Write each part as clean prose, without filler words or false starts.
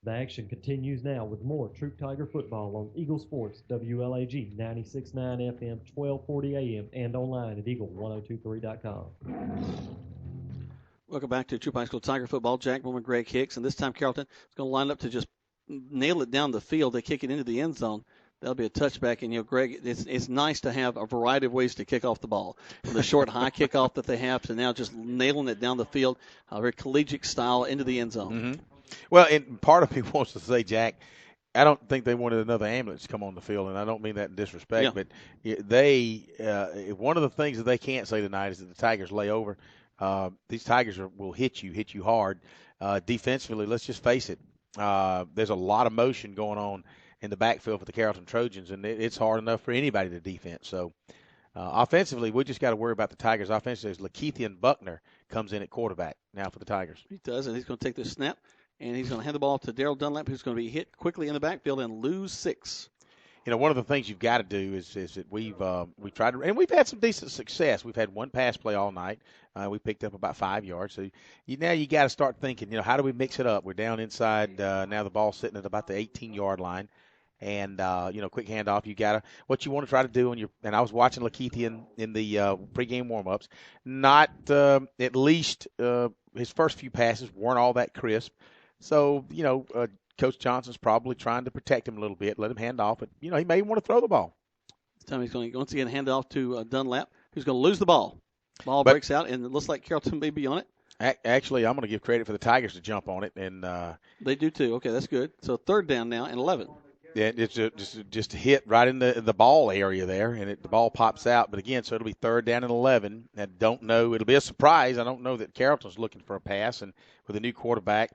The action continues now with more Troup Tiger football on Eagle Sports, WLAG 96.9 FM, 1240 AM, and online at eagle1023.com. Welcome back to Troup High School Tiger football. Jack Bowman, Greg Hicks, and this time Carrollton is going to line up to just nail it down the field. They kick it into the end zone. That'll be a touchback. And, Greg, it's nice to have a variety of ways to kick off the ball. From the short, high kickoff that they have to now just nailing it down the field, very collegiate style into the end zone. Mm-hmm. Well, and part of me wants to say, Jack, I don't think they wanted another ambulance to come on the field, and I don't mean that in disrespect, but one of the things that they can't say tonight is that the Tigers lay over. These Tigers will hit you hard. Defensively, let's just face it, there's a lot of motion going on in the backfield for the Carrollton Trojans, and it's hard enough for anybody to defense. So offensively, we just got to worry about the Tigers. Offensively, Lakeithian Buckner comes in at quarterback now for the Tigers. He does, and he's going to take this snap, and he's going to hand the ball to Daryl Dunlap, who's going to be hit quickly in the backfield and lose 6. One of the things you've got to do is that we've tried to, and we've had some decent success. We've had one pass play all night. We picked up about 5 yards. So now you got to start thinking, how do we mix it up? We're down inside now. The ball's sitting at about the 18-yard line, and quick handoff. What you want to try to do and I was watching Lakeithian in the pregame warm-ups. Not at least his first few passes weren't all that crisp. So Coach Johnson's probably trying to protect him a little bit, let him hand off, but he may want to throw the ball. This time he's going to once again hand it off to Dunlap, who's going to lose the ball. Ball breaks out, and it looks like Carrollton may be on it. Actually, I'm going to give credit for the Tigers to jump on it, and they do too. Okay, that's good. So third down now and 11. Yeah, it's just a hit right in the ball area there, and the ball pops out. But again, so it'll be third down and 11. I don't know. It'll be a surprise. I don't know that Carrollton's looking for a pass, and with a new quarterback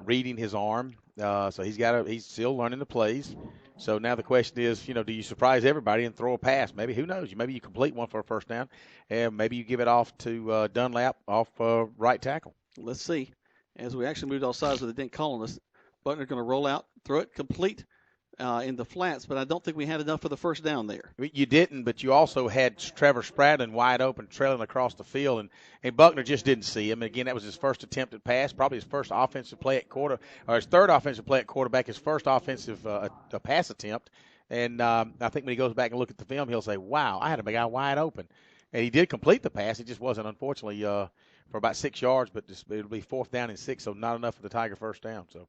reading his arm. So he's still learning the plays. So now the question is, do you surprise everybody and throw a pass? Maybe, who knows? Maybe you complete one for a first down, and maybe you give it off to Dunlap off right tackle. Let's see. As we actually moved off sides, but they didn't call on us. Buckner's going to roll out, throw it complete in the flats, but I don't think we had enough for the first down there. You didn't, but you also had Trevor Spradlin wide open, trailing across the field, and Buckner just didn't see him. And again, that was his first attempted pass, probably his first offensive play at his third offensive play at quarterback, his first offensive pass attempt. And I think when he goes back and look at the film, he'll say, wow, I had a guy wide open. And he did complete the pass. It just wasn't, unfortunately, for about 6 yards, but it'll be fourth down and 6, so not enough for the Tiger first down. So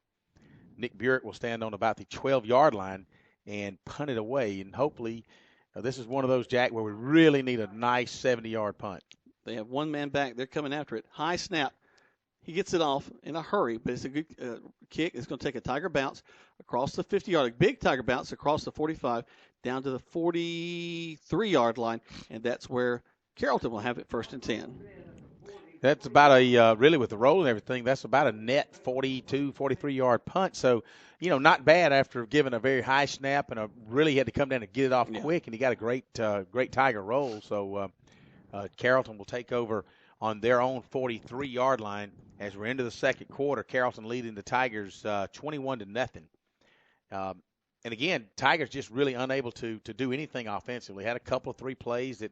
Nick Burek will stand on about the 12-yard line and punt it away. And hopefully this is one of those, Jack, where we really need a nice 70-yard punt. They have one man back. They're coming after it. High snap. He gets it off in a hurry, but it's a good kick. It's going to take a Tiger bounce across the 50-yard, a big Tiger bounce across the 45 down to the 43-yard line, and that's where Carrollton will have it first and 10. That's about really with the roll and everything, that's about a net 42, 43-yard punt. So, not bad after giving a very high snap and really had to come down and get it off quick, and he got a great Tiger roll. So Carrollton will take over on their own 43-yard line as we're into the second quarter. Carrollton leading the Tigers 21-0. And again, Tigers just really unable to do anything offensively. Had a couple of 3 plays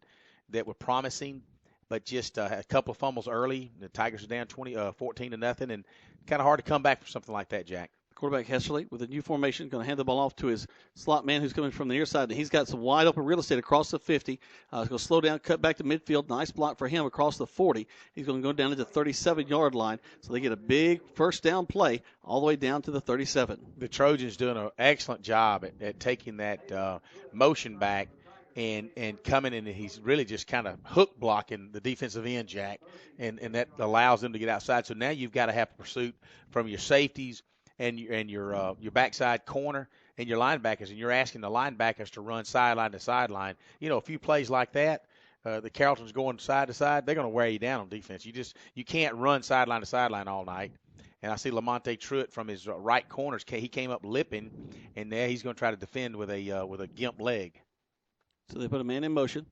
that were promising, but just a couple of fumbles early. The Tigers are down 14-0, and kind of hard to come back for something like that, Jack. Quarterback Hesserly with a new formation, going to hand the ball off to his slot man who's coming from the near side. And he's got some wide open real estate across the 50. He's going to slow down, cut back to midfield. Nice block for him across the 40. He's going to go down to the 37-yard line. So they get a big first down play all the way down to the 37. The Trojans doing an excellent job at taking that motion back and coming in, and he's really just kind of hook blocking the defensive end, Jack, and that allows them to get outside. So now you've got to have pursuit from your safeties and your backside corner and your linebackers, and you're asking the linebackers to run sideline to sideline. A few plays like that, the Carrollton's going side to side, they're going to wear you down on defense. You can't run sideline to sideline all night. And I see Lamonte Truitt from his right corners. He came up lipping, and there he's going to try to defend with a gimp leg. So they put a man in motion.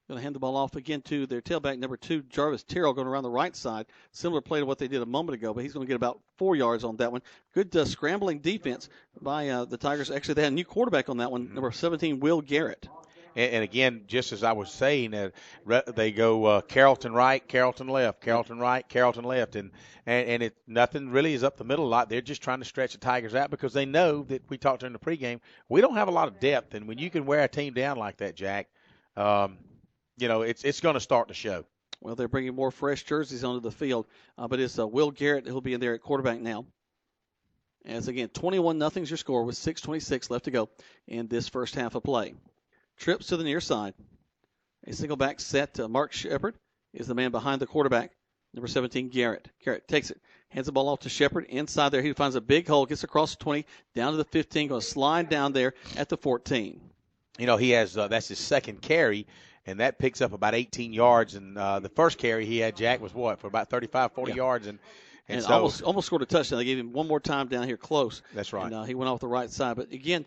Going to hand the ball off again to their tailback, number 2, Jarvis Terrell, going around the right side. Similar play to what they did a moment ago, but he's going to get about 4 yards on that one. Good scrambling defense by the Tigers. Actually, they had a new quarterback on that one, number 17, Will Garrett. And again, just as I was saying, they go Carrollton right, Carrollton left, Carrollton right, Carrollton left, and it nothing really is up the middle a lot. They're just trying to stretch the Tigers out because they know that we talked during the pregame. We don't have a lot of depth, and when you can wear a team down like that, Jack, it's going to start to show. Well, they're bringing more fresh jerseys onto the field, but it's Will Garrett who'll be in there at quarterback now. As again, 21-0 is your score with 6:26 left to go in this first half of play. Trips to the near side. A single back set to Mark Shepard is the man behind the quarterback. Number 17, Garrett. Garrett takes it, hands the ball off to Shepard. Inside there, he finds a big hole, gets across the 20, down to the 15, going to slide down there at the 14. He has that's his second carry, and that picks up about 18 yards. And the first carry he had, Jack, was for about 35, 40 yards. And so, almost scored a touchdown. They gave him one more time down here close. That's right. And he went off the right side. But, again,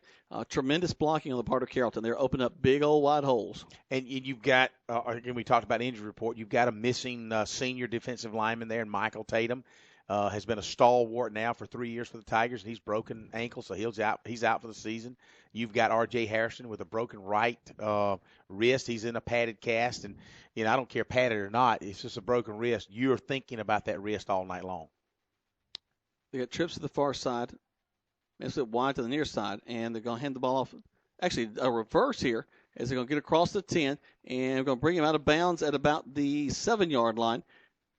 tremendous blocking on the part of Carrollton. They're opening up big old wide holes. And you've got, again, we talked about injury report. You've got a missing senior defensive lineman there, and Michael Tatum has been a stalwart now for 3 years for the Tigers. He's broken ankle, so he's out for the season. You've got R.J. Harrison with a broken right wrist. He's in a padded cast. And, I don't care padded or not. It's just a broken wrist. You're thinking about that wrist all night long. They got trips to the far side. It's it wide to the near side, and they're going to hand the ball off. Actually, a reverse here as they're going to get across the 10, and we're going to bring him out of bounds at about the 7-yard line,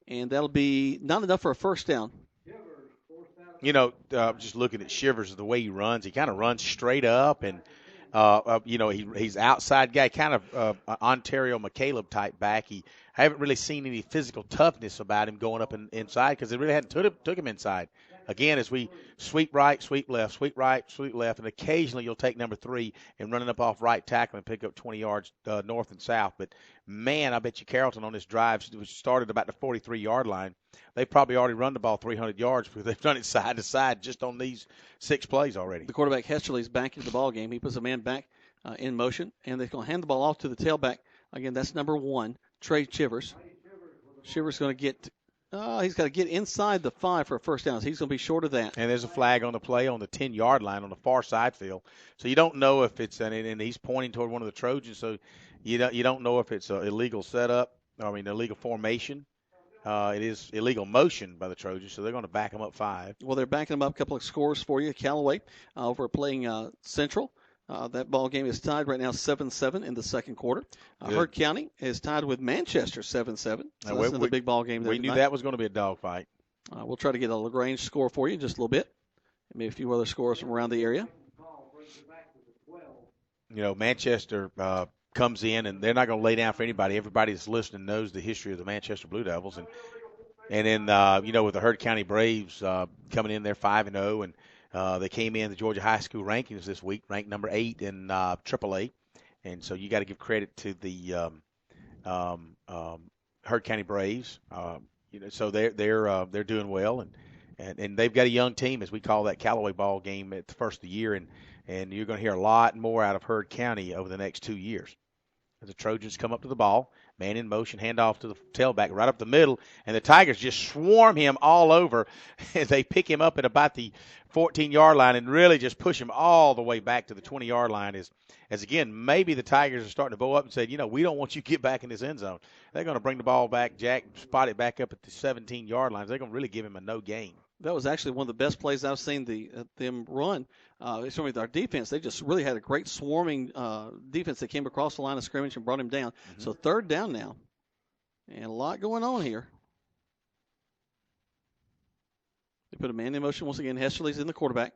and that'll be not enough for a first down. Just looking at Shivers, the way he runs, he kind of runs straight up, and he's outside guy, kind of Ontario McCaleb type back. I haven't really seen any physical toughness about him going up inside because they really hadn't took him inside. Again, as we sweep right, sweep left, sweep right, sweep left, and occasionally you'll take number 3 and run it up off right tackle and pick up 20 yards north and south. But, man, I bet you Carrollton on this drive, which started about the 43-yard line, they probably already run the ball 300 yards because they've done it side to side just on these 6 plays already. The quarterback, Hesterly's back into the ball game. He puts a man back in motion, and they're going to hand the ball off to the tailback. Again, that's number 1, Trey Shivers. Shivers going to get he's got to get inside the 5 for a first down. So he's going to be short of that. And there's a flag on the play on the 10-yard line on the far side field. So you don't know if it's and he's pointing toward one of the Trojans. So you don't know if it's an illegal setup. Illegal formation. It is illegal motion by the Trojans. So they're going to back them up 5. Well, they're backing them up. A couple of scores for you. Callaway over playing Central. That ball game is tied right now 7-7 in the second quarter. Heard County is tied with Manchester 7-7. So that's another big ball game there We knew that was going to be a dogfight. We'll try to get a LaGrange score for you in just a little bit. Maybe a few other scores from around the area. Manchester comes in, and they're not going to lay down for anybody. Everybody that's listening knows the history of the Manchester Blue Devils. And then, with the Heard County Braves coming in there 5-0, and they came in the Georgia High School rankings this week, ranked number 8 in AAA, and so you got to give credit to the Heard County Braves. So they're doing well, and they've got a young team, as we call that Callaway ball game at the first of the year, and you're going to hear a lot more out of Heard County over the next 2 years. The Trojans come up to the ball, man in motion, handoff to the tailback right up the middle, and the Tigers just swarm him all over. They pick him up at about the 14-yard line and really just push him all the way back to the 20-yard line. As again, maybe the Tigers are starting to bow up and say, we don't want you to get back in this end zone. They're going to bring the ball back, Jack, spot it back up at the 17-yard line. They're going to really give him a no gain. That was actually one of the best plays I've seen them run. With our defense, they just really had a great swarming defense that came across the line of scrimmage and brought him down. Mm-hmm. So 3rd down now. And a lot going on here. They put a man in motion once again. Hesterly's in the quarterback.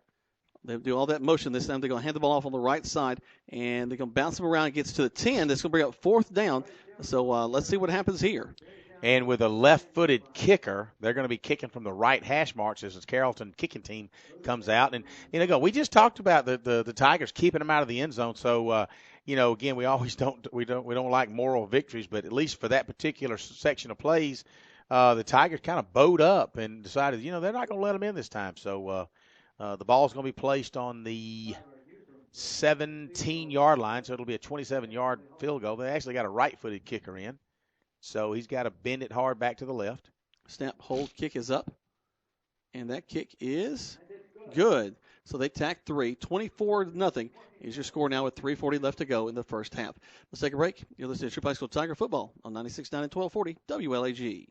They do all that motion this time. They're going to hand the ball off on the right side, and they're going to bounce him around. It gets to the 10. That's going to bring up 4th down. So let's see what happens here. And with a left-footed kicker, they're going to be kicking from the right hash marks as the Carrollton kicking team comes out. And we just talked about the Tigers keeping them out of the end zone. So again, we always don't like moral victories, but at least for that particular section of plays, the Tigers kind of bowed up and decided they're not going to let them in this time. So the ball's going to be placed on the 17-yard line, so it'll be a 27-yard field goal. They actually got a right-footed kicker in. So he's got to bend it hard back to the left. Snap, hold, kick is up. And that kick is good. So they tack 3. 24-0 is your score now with 3:40 left to go in the first half. Let's take a break. You're listening to Troup High School Tiger Football on 96.9 and 1240 WLAG.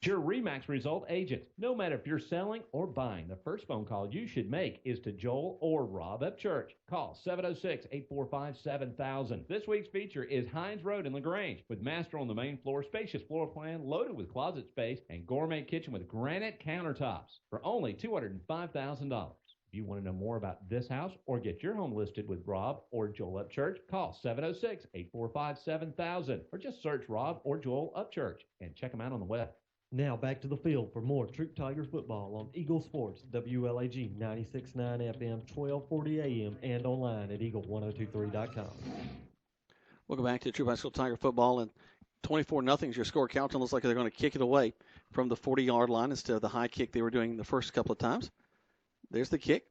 Your RE/MAX result agent. No matter if you're selling or buying, the first phone call you should make is to Joel or Rob Upchurch. Call 706-845-7000. This week's feature is Hines Road in LaGrange with master on the main floor, spacious floor plan loaded with closet space, and gourmet kitchen with granite countertops for only $205,000. If you want to know more about this house or get your home listed with Rob or Joel Upchurch, call 706-845-7000 or just search Rob or Joel Upchurch and check them out on the web. Now back to the field for more Troup Tiger football on Eagle Sports, WLAG 96.9 FM, 1240 AM, and online at eagle1023.com. Welcome back to Troup High School Tiger football, and 24-0 is your score. Carrollton looks like they're going to kick it away from the 40-yard line instead of the high kick they were doing the first couple of times. There's the kick.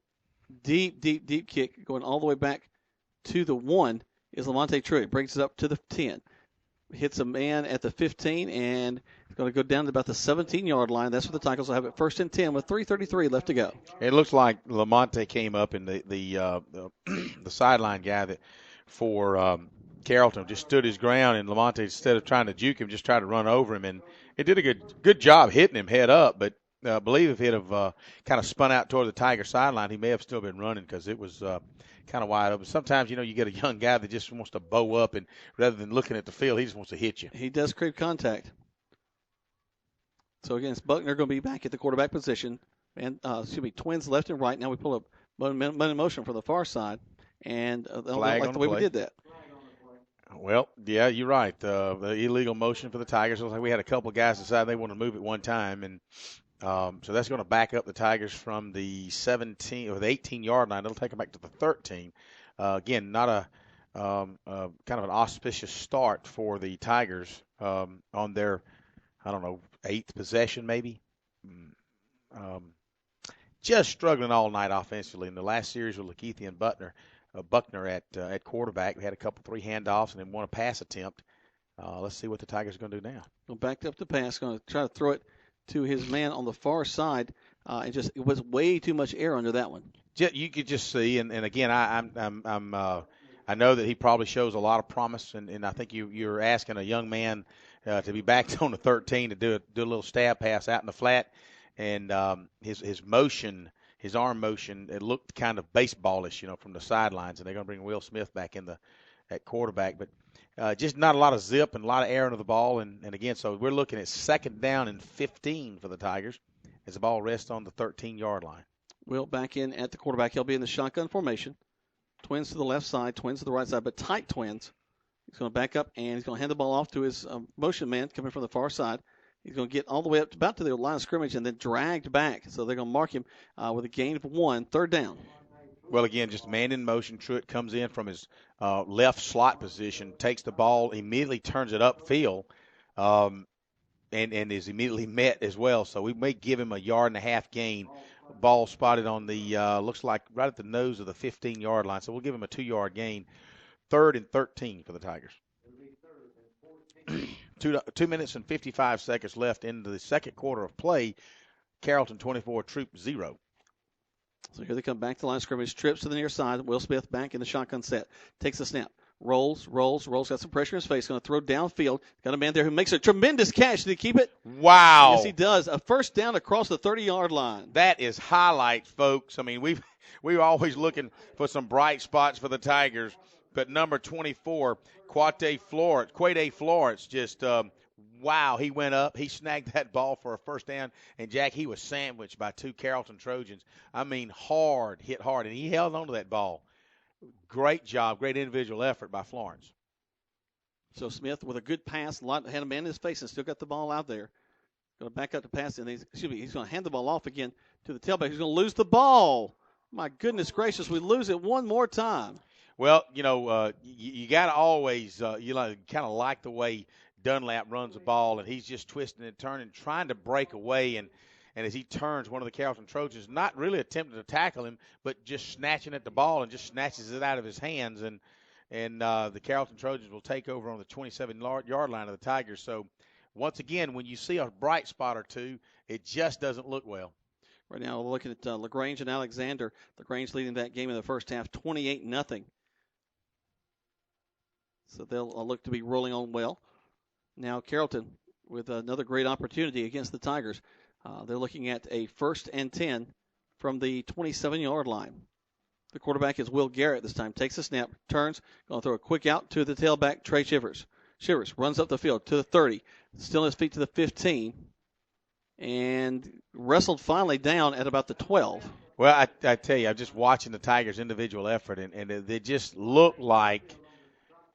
Deep kick going all the way back to the 1 is Lamonte Troup. Brings it up to the 10. Hits a man at the 15, and it's going to go down to about the 17-yard line. That's where the Tigers will have it 1st and 10 with 3:33 left to go. It looks like Lamonte came up, and the sideline guy that for Carrollton just stood his ground, and Lamonte, instead of trying to juke him, just tried to run over him, and it did a good job hitting him head up. But I believe if he'd have kind of spun out toward the Tiger sideline, he may have still been running because it was kind of wide open. Sometimes, you get a young guy that just wants to bow up, and rather than looking at the field, he just wants to hit you. He does create contact. So, again, it's Buckner going to be back at the quarterback position. And twins left and right. Now we pull up man in motion from the far side. And I don't like the way we did that. Well, yeah, you're right. The illegal motion for the Tigers. It looks like we had a couple of guys decide they want to move at one time, and so that's going to back up the Tigers from the 17 or the 18-yard line. It'll take them back to the 13. Again, not a kind of an auspicious start for the Tigers on their, 8th possession maybe. Just struggling all night offensively. In the last series with Lakeith and Buckner at quarterback, we had a couple 3 handoffs and then one pass attempt. Let's see what the Tigers are going to do now. Well, backed up the pass, going to try to throw it to his man on the far side. It was way too much air under that one. You could just see, and again, I know that he probably shows a lot of promise, and I think you're asking a young man to be backed on the 13 to do a little stab pass out in the flat, and his motion, his arm motion, it looked kind of baseballish, from the sidelines, and they're going to bring Will Smith back in at quarterback, but just not a lot of zip and a lot of air under the ball, and again, so we're looking at 2nd down and 15 for the Tigers as the ball rests on the 13-yard line. Will back in at the quarterback. He'll be in the shotgun formation. Twins to the left side, twins to the right side, but tight twins. He's going to back up, and he's going to hand the ball off to his motion man coming from the far side. He's going to get all the way up to about to the line of scrimmage and then dragged back. So they're going to mark him with a gain of 1, 3rd down. Well, again, just man in motion. Truitt comes in from his left slot position, takes the ball, immediately turns it upfield, and is immediately met as well. So we may give him a 1.5 yard gain. Ball spotted on the, looks like right at the nose of the 15-yard line. So we'll give him a 2-yard gain. 3rd and 13 for the Tigers. 2 minutes and 55 seconds left into the second quarter of play. Carrollton 24, Troup 0. So here they come back to the line of scrimmage. Trips to the near side. Will Smith back in the shotgun set. Takes the snap. Rolls. Got some pressure in his face. Going to throw downfield. Got a man there who makes a tremendous catch. Did he keep it? Wow. Yes, he does. A 1st down across the 30-yard line. That is highlight, folks. I mean, we're always looking for some bright spots for the Tigers. But number 24, Quade Florence, just, wow, he went up. He snagged that ball for a 1st down. And, Jack, he was sandwiched by 2 Carrollton Trojans. I mean, hit hard. And he held on to that ball. Great job, great individual effort by Florence. So Smith with a good pass, had a man in his face and still got the ball out there. Going to back up the pass, and he's going to hand the ball off again to the tailback. He's going to lose the ball. My goodness gracious, we lose it one more time. Well, you got to always, kind of like the way Dunlap runs the ball, and he's just twisting and turning, trying to break away, and as he turns, one of the Carrollton Trojans not really attempting to tackle him, but just snatching at the ball and just snatches it out of his hands, and the Carrollton Trojans will take over on the 27-yard line of the Tigers. So, once again, when you see a bright spot or two, it just doesn't look well. Right now, we're looking at LaGrange and Alexander. LaGrange leading that game in the first half, 28-0. So they'll look to be rolling on well. Now Carrollton with another great opportunity against the Tigers. They're looking at a 1st and 10 from the 27-yard line. The quarterback is Will Garrett this time. Takes a snap, turns, going to throw a quick out to the tailback, Trey Shivers. Shivers runs up the field to the 30, still on his feet to the 15, and wrestled finally down at about the 12. Well, I tell you, I'm just watching the Tigers' individual effort, and they just look like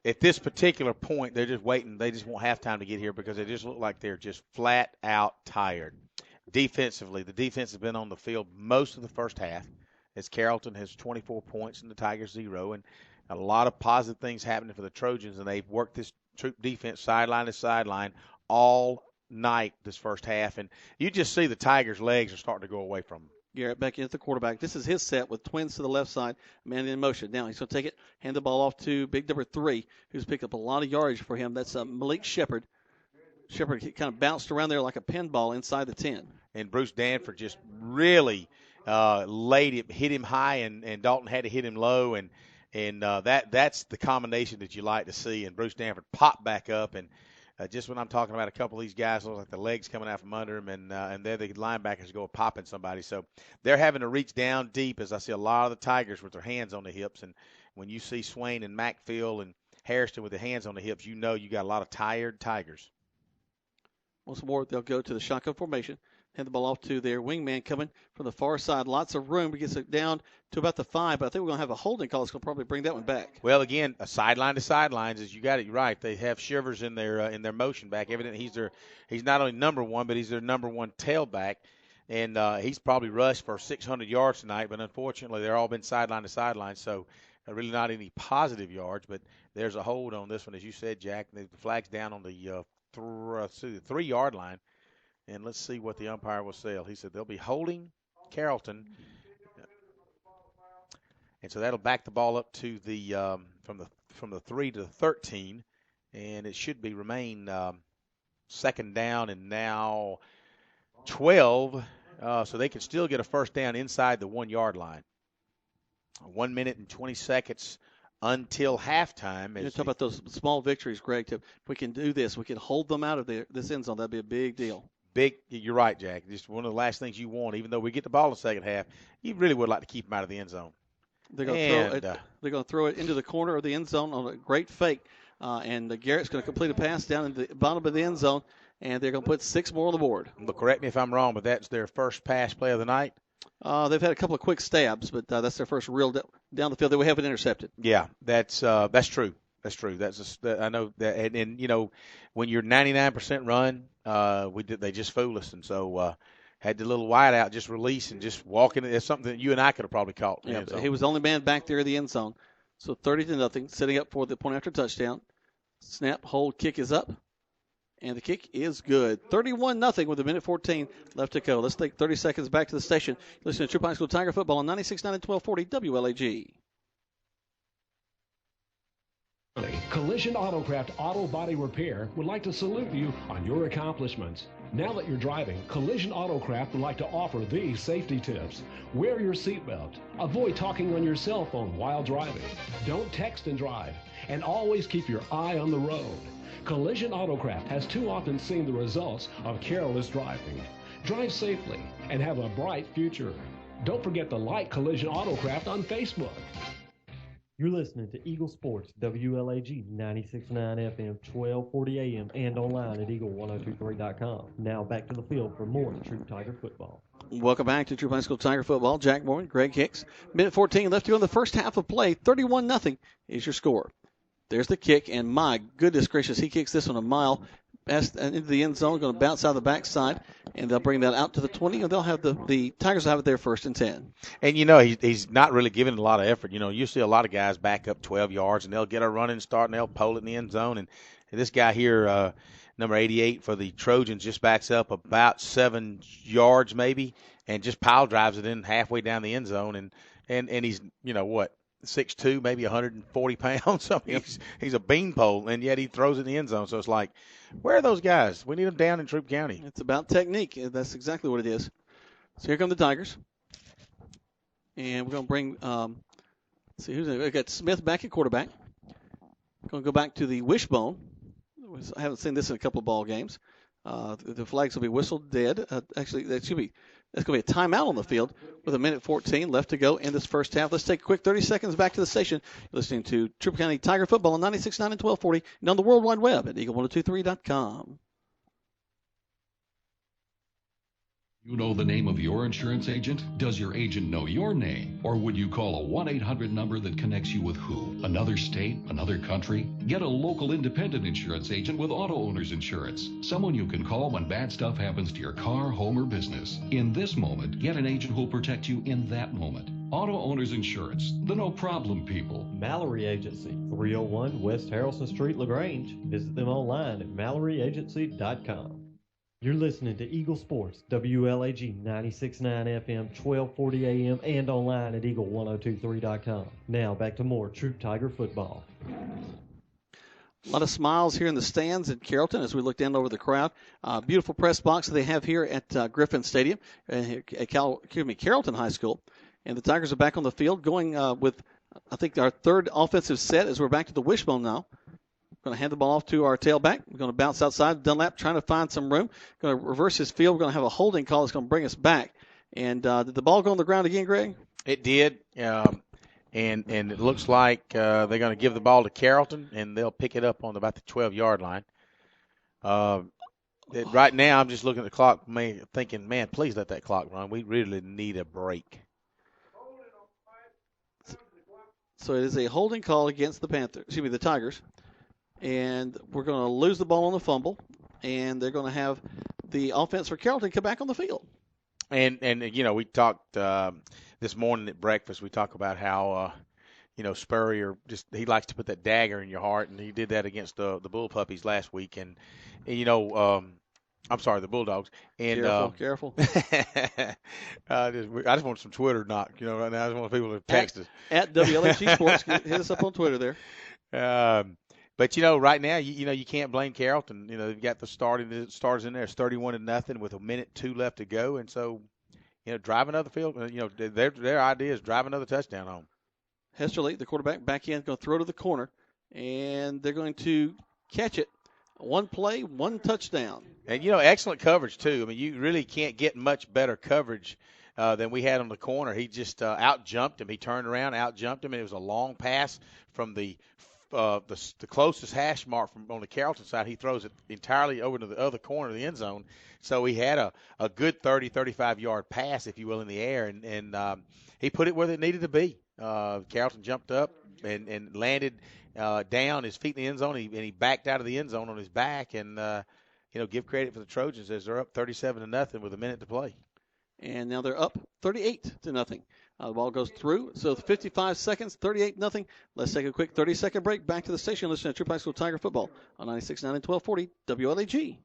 at this particular point they're just waiting. They just want halftime to get here because they just look like they're just flat out tired. Defensively, the defense has been on the field most of the first half, as Carrollton has 24 points and the Tigers 0, and a lot of positive things happening for the Trojans, and they've worked this Troup defense sideline to sideline all night this first half, and you just see the Tigers' legs are starting to go away from them. Garrett back in at the quarterback. This is his set with twins to the left side, man in motion. Now he's going to take it, hand the ball off to big number 3, who's picked up a lot of yardage for him. That's Malik Shepard. Shepard kind of bounced around there like a pinball inside the 10. And Bruce Danford just really hit him high, and Dalton had to hit him low, and that's the combination that you like to see. And Bruce Danford popped back up, and just when I'm talking about a couple of these guys, look like the legs coming out from under him, and they're the linebackers go popping somebody. So they're having to reach down deep, as I see a lot of the Tigers with their hands on the hips. And when you see Swain and Macfield and Harrison with their hands on the hips, you know you got a lot of tired Tigers. Once more, they'll go to the shotgun formation. Hand the ball off to their wingman coming from the far side. Lots of room. He gets it down to about the 5, but I think we're going to have a holding call. It's going to probably bring that one back. Well, again, a sideline to sidelines, as you got it right. They have Shivers in their motion back. Evidently, he's not only number 1, but he's their number 1 tailback, and he's probably rushed for 600 yards tonight. But unfortunately, they're all been sideline to sideline, so really not any positive yards. But there's a hold on this one, as you said, Jack. The flag's down on the 3-yard line. And let's see what the umpire will say. He said they'll be holding Carrollton. And so that'll back the ball up to the from the 3 to the 13. And it should remain 2nd down and now 12. So they can still get a first down inside the 1-yard line. 1 minute and 20 seconds until halftime. You talk about those small victories, Greg. If we can do this, we can hold them out of this end zone. That'd be a big deal. You're right, Jack. Just one of the last things you want, even though we get the ball in the second half, you really would like to keep them out of the end zone. They're going to throw it into the corner of the end zone on a great fake, and Garrett's going to complete a pass down in the bottom of the end zone, and they're going to put 6 more on the board. But correct me if I'm wrong, but that's their first pass play of the night. They've had a couple of quick stabs, but that's their first real down the field that we haven't intercepted. Yeah, that's true. That's true. I know that, and you know, when you're 99% run, they just fool us, and so had the little wide out just release and just walk in. It's something that you and I could have probably caught. Yeah, he was the only man back there in the end zone. So 30-0, setting up for the point after touchdown. Snap, hold, kick is up, and the kick is good. 31-0 with 1:14 left to go. Let's take 30 seconds back to the station. Listen to Troup High School Tiger Football on 96.9 and 1240 WLAG. Collision Autocraft Auto Body Repair would like to salute you on your accomplishments. Now that you're driving, Collision Autocraft would like to offer these safety tips. Wear your seatbelt. Avoid talking on your cell phone while driving. Don't text and drive. And always keep your eye on the road. Collision Autocraft has too often seen the results of careless driving. Drive safely and have a bright future. Don't forget to like Collision Autocraft on Facebook. You're listening to Eagle Sports, WLAG 96.9 FM, 1240 AM, and online at eagle1023.com. Now back to the field for more Troup Tiger football. Welcome back to Troup High School Tiger football. Jack Morgan, Greg Hicks. Minute 14 left to go in the first half of play. 31-0 is your score. There's the kick, and my goodness gracious, he kicks this one a mile into the end zone, going to bounce out of the backside, and they'll bring that out to the 20, and they'll have the Tigers will have it there 1st and 10. And, you know, he's not really giving a lot of effort. You know, you see a lot of guys back up 12 yards, and they'll get a running start, and they'll pole it in the end zone. And this guy here, number 88 for the Trojans, just backs up about 7 yards maybe and just pile drives it in halfway down the end zone. And he's, you know, what, 6'2", maybe 140 pounds. I mean, he's a beanpole, and yet he throws it in the end zone. So it's like, where are those guys? We need them down in Troup County. It's about technique. That's exactly what it is. So here come the Tigers. And we're going to bring, let's see, we got Smith back at quarterback. Going to go back to the wishbone. I haven't seen this in a couple of ball games. The flags will be whistled dead. Actually, that's going to be a timeout on the field with 1:14 left to go in this first half. Let's take a quick 30 seconds back to the station. You're listening to Troup County Tiger Football on 96.9 and 1240 and on the World Wide Web at eagle1023.com. You know the name of your insurance agent? Does your agent know your name? Or would you call a 1-800 number that connects you with who? Another state? Another country? Get a local independent insurance agent with Auto Owners Insurance. Someone you can call when bad stuff happens to your car, home, or business. In this moment, get an agent who'll protect you in that moment. Auto Owners Insurance, the no-problem people. Mallory Agency, 301 West Harrelson Street, LaGrange. Visit them online at MalloryAgency.com. You're listening to Eagle Sports, WLAG 96.9 FM, 1240 AM, and online at eagle1023.com. Now, back to more Troup Tiger football. A lot of smiles here in the stands at Carrollton as we look down over the crowd. Beautiful press box that they have here at Griffin Stadium at Carrollton High School. And the Tigers are back on the field going with, I think, our third offensive set as we're back to the wishbone now. Going to hand the ball off to our tailback. We're going to bounce outside. Dunlap trying to find some room. Going to reverse his field. We're going to have a holding call that's going to bring us back. And did the ball go on the ground again, Greg? It did. And it looks like they're going to give the ball to Carrollton, and they'll pick it up on about the 12-yard line. Right now, I'm just looking at the clock, thinking, man, please let that clock run. We really need a break. So it is a holding call against the Tigers. And we're going to lose the ball on the fumble, and they're going to have the offense for Carrollton come back on the field. And you know, we talked this morning at breakfast. We talked about how Spurrier he likes to put that dagger in your heart, and he did that against the Bull Puppies last week. And I'm sorry, the Bulldogs. And careful. I just want some Twitter knock. Right now I just want people to text us at WLHG Sports. Hit us up on Twitter there. But right now you can't blame Carrollton. They've got the starters in there. It's 31-0 with 1:02 left to go, and so drive another field. Their idea is drive another touchdown home. Hesterly, the quarterback, back in, going to throw to the corner, and they're going to catch it. One play, one touchdown. And excellent coverage too. I mean, you really can't get much better coverage than we had on the corner. He just out-jumped him. He turned around, out-jumped him, and it was a long pass from the closest hash mark on the Carrollton side. He throws it entirely over to the other corner of the end zone. So he had a good 30, 35-yard pass, if you will, in the air, and he put it where it needed to be. Carrollton jumped up and landed down, his feet in the end zone, and he backed out of the end zone on his back. And, give credit for the Trojans as they're up 37-0 with a minute to play. And now they're up 38-0. The ball goes through. So 55 seconds, 38-0. Let's take a quick 30-second break. Back to the station. Listen to Troup High School Tiger Football on 96.9 and 1240 WLAG.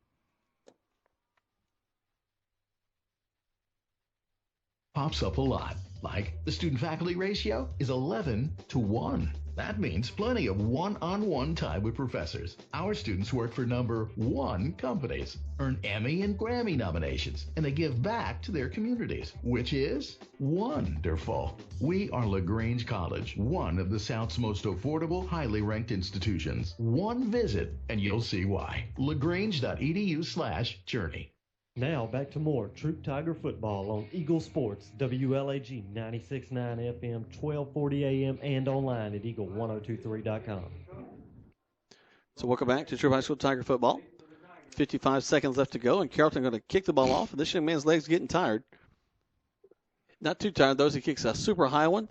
Pops up a lot. Like the student-faculty ratio is 11-1. That means plenty of one-on-one time with professors. Our students work for number one companies, earn Emmy and Grammy nominations, and they give back to their communities, which is wonderful. We are LaGrange College, one of the South's most affordable, highly ranked institutions. One visit, and you'll see why. LaGrange.edu/journey. Now back to more Troup Tiger football on Eagle Sports, WLAG 96.9 FM, 1240 AM, and online at eagle1023.com. So welcome back to Troup High School Tiger football. 55 seconds left to go, and Carrollton going to kick the ball off. This young man's legs getting tired. Not too tired, though, as he kicks a super high one.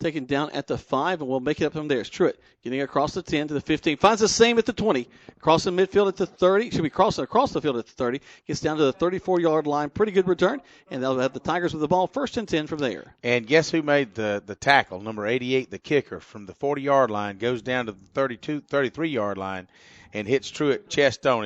Taken down at the 5, and we'll make it up from there. It's Truitt getting across the 10 to the 15. Finds the same at the 20. Crossing midfield at the 30. Should be crossing across the field at the 30. Gets down to the 34-yard line. Pretty good return. And they'll have the Tigers with the ball 1st and 10 from there. And guess who made the tackle? Number 88, the kicker, from the 40-yard line, goes down to the 33-yard line and hits Truitt chest on.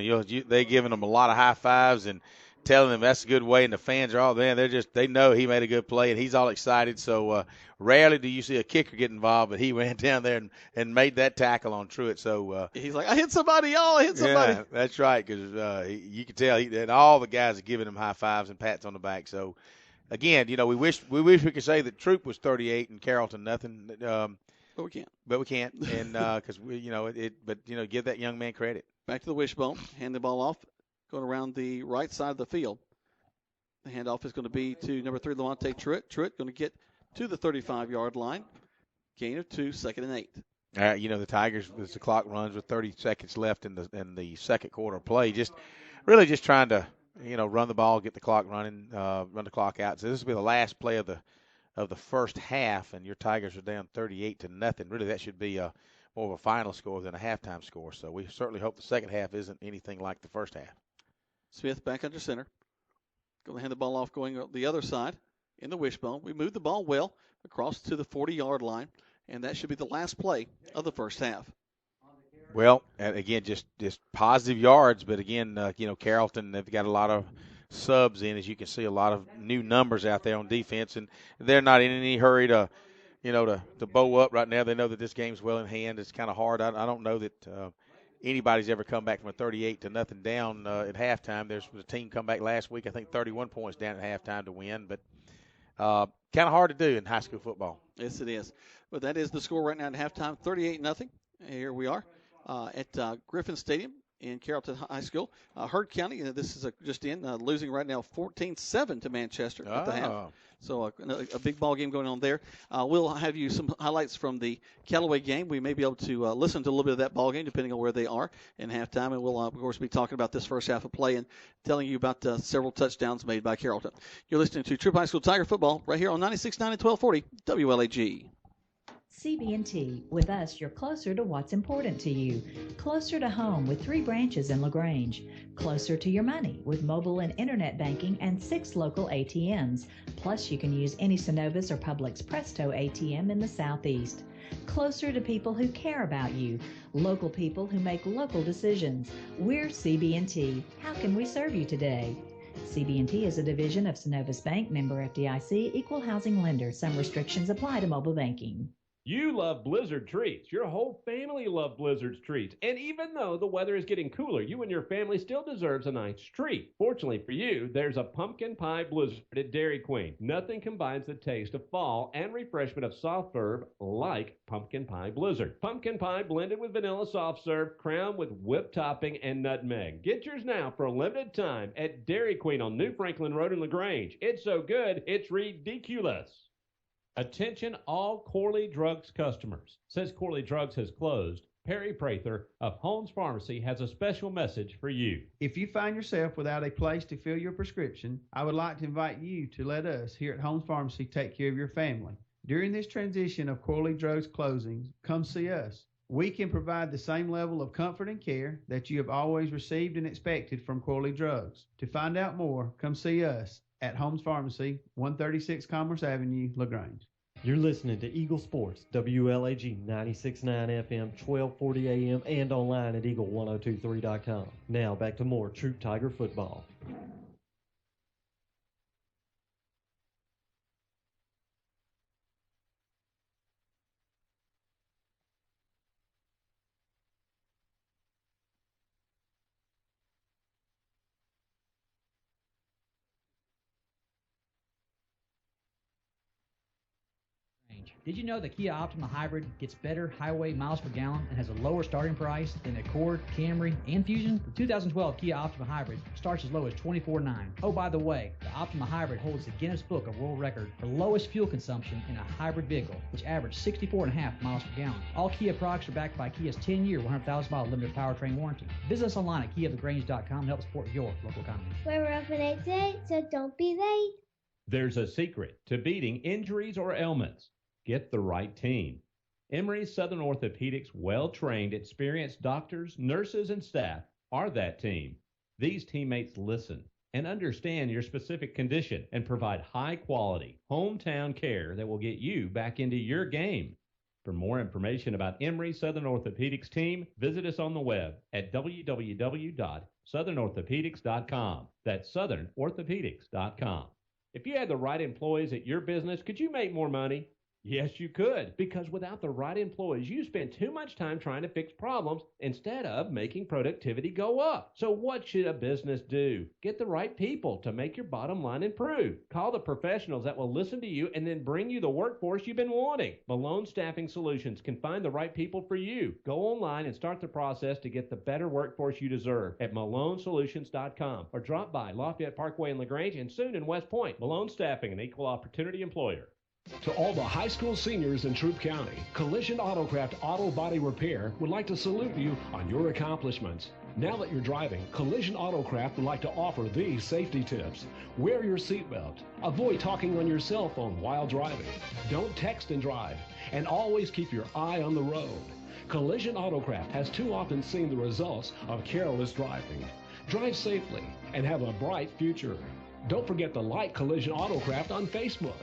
They're giving him a lot of high fives and telling him that's a good way, and the fans are all there. They know he made a good play, and he's all excited. So rarely do you see a kicker get involved, but he ran down there and made that tackle on Truitt. So he's like, I hit somebody, y'all. I hit somebody. Yeah, that's right, because you can tell, and all the guys are giving him high fives and pats on the back. So again, we wish we could say that Troup was 38 and Carrollton nothing. But we can't. But we can't, and because give that young man credit. Back to the wishbone. Hand the ball off. Going around the right side of the field. The handoff is going to be to number 3, Levante Truitt. Truitt going to get to the 35-yard line. Gain of 2, 2nd and 8. The Tigers, as the clock runs with 30 seconds left in the second quarter play, just trying to run the ball, get the clock running, run the clock out. So this will be the last play of the first half, and your Tigers are down 38-0. Really, that should be more of a final score than a halftime score. So we certainly hope the second half isn't anything like the first half. Smith back under center. Going to hand the ball off going the other side in the wishbone. We moved the ball well across to the 40-yard line, and that should be the last play of the first half. Well, again, just positive yards, but again, Carrollton, they've got a lot of subs in, as you can see, a lot of new numbers out there on defense, and they're not in any hurry to bow up right now. They know that this game's well in hand. It's kind of hard. I don't know that anybody's ever come back from a 38-0 down at halftime. There's a team come back last week, I think 31 points down at halftime to win, but kind of hard to do in high school football. Yes, it is. But that is the score right now at halftime, 38-0. Here we are at Griffin Stadium in Carrollton High School. Heard County, this is just losing right now 14-7 to Manchester at the half. So a big ball game going on there. We'll have you some highlights from the Callaway game. We may be able to listen to a little bit of that ball game depending on where they are in halftime. And we'll, of course, be talking about this first half of play and telling you about several touchdowns made by Carrollton. You're listening to Troup High School Tiger Football right here on 96.9 and 1240 WLAG. CB&T. With us, you're closer to what's important to you. Closer to home with 3 branches in LaGrange. Closer to your money with mobile and internet banking and 6 local ATMs. Plus, you can use any Synovus or Publix Presto ATM in the Southeast. Closer to people who care about you. Local people who make local decisions. We're CB&T. How can we serve you today? CB&T is a division of Synovus Bank, member FDIC, equal housing lender. Some restrictions apply to mobile banking. You love Blizzard treats. Your whole family loves Blizzard's treats. And even though the weather is getting cooler, you and your family still deserves a nice treat. Fortunately for you, there's a pumpkin pie Blizzard at Dairy Queen. Nothing combines the taste of fall and refreshment of soft serve like pumpkin pie Blizzard. Pumpkin pie blended with vanilla soft serve, crowned with whipped topping and nutmeg. Get yours now for a limited time at Dairy Queen on New Franklin Road in LaGrange. It's so good, it's ridiculous. Attention all Corley Drugs customers. Since Corley Drugs has closed, Perry Prather of Holmes Pharmacy has a special message for you. If you find yourself without a place to fill your prescription, I would like to invite you to let us here at Holmes Pharmacy take care of your family. During this transition of Corley Drugs closings, come see us. We can provide the same level of comfort and care that you have always received and expected from Corley Drugs. To find out more, come see us at Holmes Pharmacy, 136 Commerce Avenue, LaGrange. You're listening to Eagle Sports, WLAG 96.9 FM, 1240 AM, and online at eagle1023.com. Now back to more Troup Tiger football. Did you know the Kia Optima Hybrid gets better highway miles per gallon and has a lower starting price than Accord, Camry, and Fusion? The 2012 Kia Optima Hybrid starts as low as $24,900. Oh, by the way, the Optima Hybrid holds the Guinness Book of World Record for lowest fuel consumption in a hybrid vehicle, which averaged 64.5 miles per gallon. All Kia products are backed by Kia's 10-year, 100,000-mile limited powertrain warranty. Visit us online at KiaLaGrange.com and help support your local economy. We're open 8 to 8, so don't be late. There's a secret to beating injuries or ailments. Get the right team. Emory Southern Orthopedics' well-trained, experienced doctors, nurses, and staff are that team. These teammates listen and understand your specific condition and provide high-quality, hometown care that will get you back into your game. For more information about Emory Southern Orthopedics team, visit us on the web at www.southernorthopedics.com. That's southernorthopedics.com. If you had the right employees at your business, could you make more money? Yes, you could, because without the right employees, you spend too much time trying to fix problems instead of making productivity go up. So what should a business do? Get the right people to make your bottom line improve. Call the professionals that will listen to you and then bring you the workforce you've been wanting. Malone Staffing Solutions can find the right people for you. Go online and start the process to get the better workforce you deserve at malonesolutions.com or drop by Lafayette Parkway in LaGrange and soon in West Point. Malone Staffing, an equal opportunity employer. To all the high school seniors in Troup County, Collision Autocraft Auto Body Repair would like to salute you on your accomplishments. Now that you're driving, Collision Autocraft would like to offer these safety tips. Wear your seatbelt. Avoid talking on your cell phone while driving. Don't text and drive. And always keep your eye on the road. Collision Autocraft has too often seen the results of careless driving. Drive safely and have a bright future. Don't forget to like Collision Autocraft on Facebook.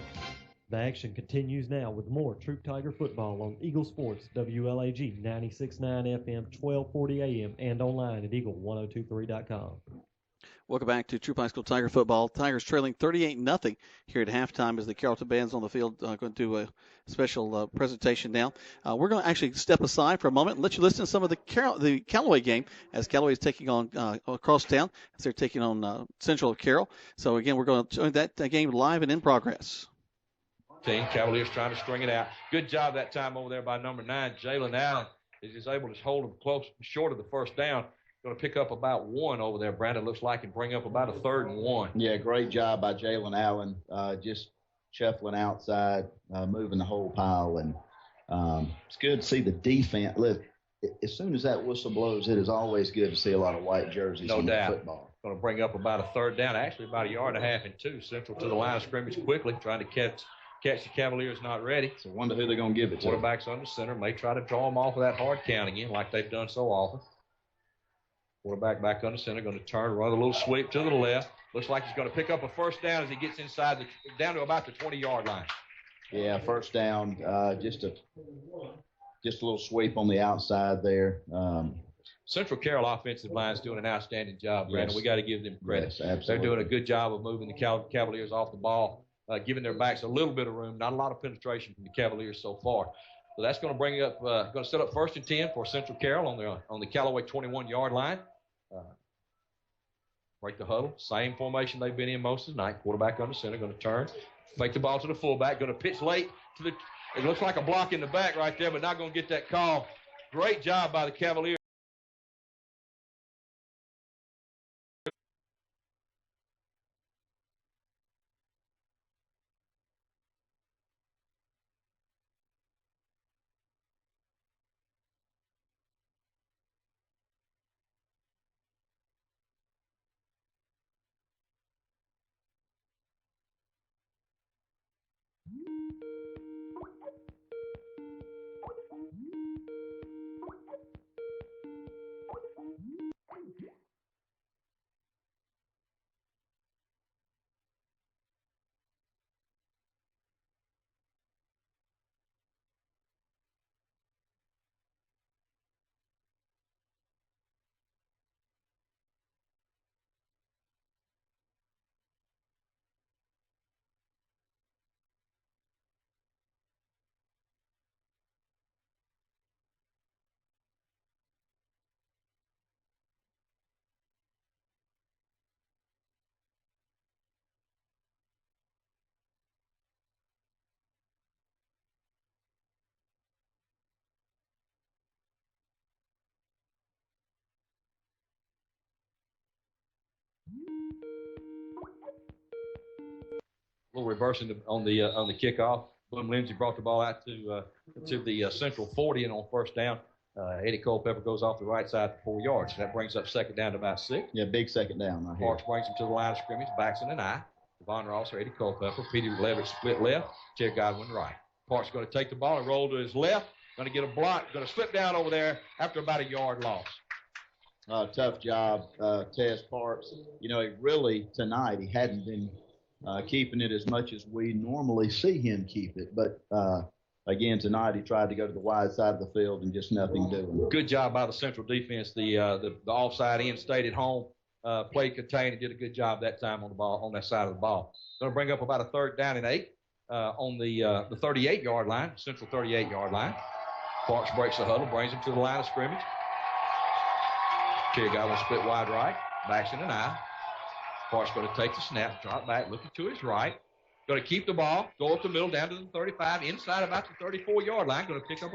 The action continues now with more Troup Tiger football on Eagle Sports, WLAG 96.9 FM, 1240 AM, and online at eagle1023.com. Welcome back to Troup High School Tiger football. Tigers trailing 38-0 here at halftime as the Carrollton band's on the field going to do a special presentation now. We're going to actually step aside for a moment and let you listen to some of the Callaway game as Callaway is taking on across town as they're taking on Central Carroll. So, again, we're going to join that game live and in progress. Cavaliers trying to string it out. Good job that time over there by number 9. Jalen Allen is just able to hold them close, short of the first down. Going to pick up about 1 over there, Brandon, looks like, and bring up about a 3rd and 1. Yeah, great job by Jalen Allen, just shuffling outside, moving the whole pile. And it's good to see the defense. Look, as soon as that whistle blows, it is always good to see a lot of white jerseys in football. Going to bring up about a 3rd down, actually about 1.5 yards and 2. Central to the line of scrimmage quickly, trying to catch the Cavaliers not ready. So wonder who they're going to give it to. Quarterback's under center. May try to draw them off of that hard count again like they've done so often. Quarterback back under center, going to turn, run a little sweep to the left. Looks like he's going to pick up a 1st down as he gets inside, down to about the 20-yard line. Yeah, 1st down, just a little sweep on the outside there. Central Carroll offensive line is doing an outstanding job, Brandon. Yes. We got to give them credit. Yes, absolutely. They're doing a good job of moving the Cavaliers off the ball. Giving their backs a little bit of room, not a lot of penetration from the Cavaliers so far. So that's going to bring up, going to set up 1st and 10 for Central Carroll on the Callaway 21-yard line. Break the huddle, same formation they've been in most of the night. Quarterback under center, going to turn, fake the ball to the fullback, going to pitch late to the. It looks like a block in the back right there, but not going to get that call. Great job by the Cavaliers. A little reversing on the kickoff. Boom Lindsay brought the ball out to the Central 40, and on 1st down, Eddie Culpepper goes off the right side for 4 yards. That brings up 2nd down to about 6. Yeah, big 2nd down. Parks brings him to the line of scrimmage, backs in an eye. Devon Rosser, Eddie Culpepper, Peter Levitt split left, Ted Godwin right. Parks going to take the ball and roll to his left. Going to get a block. Going to slip down over there after about 1 yard loss. Tough job, Tez Parks. You know, tonight he hadn't been keeping it as much as we normally see him keep it. But, again, tonight he tried to go to the wide side of the field and just nothing doing. Good job by the Central defense. The offside end stayed at home, played contained, and did a good job that time on the ball, on that side of the ball. Going to bring up about a 3rd down and 8. on the 38-yard line, Central 38-yard line. Parks breaks the huddle, brings him to the line of scrimmage. Terry Godwin split wide right, backs in an eye. Parks going to take the snap, drop back, looking to his right. Going to keep the ball, go up the middle, down to the 35, inside about the 34-yard line. Going to pick up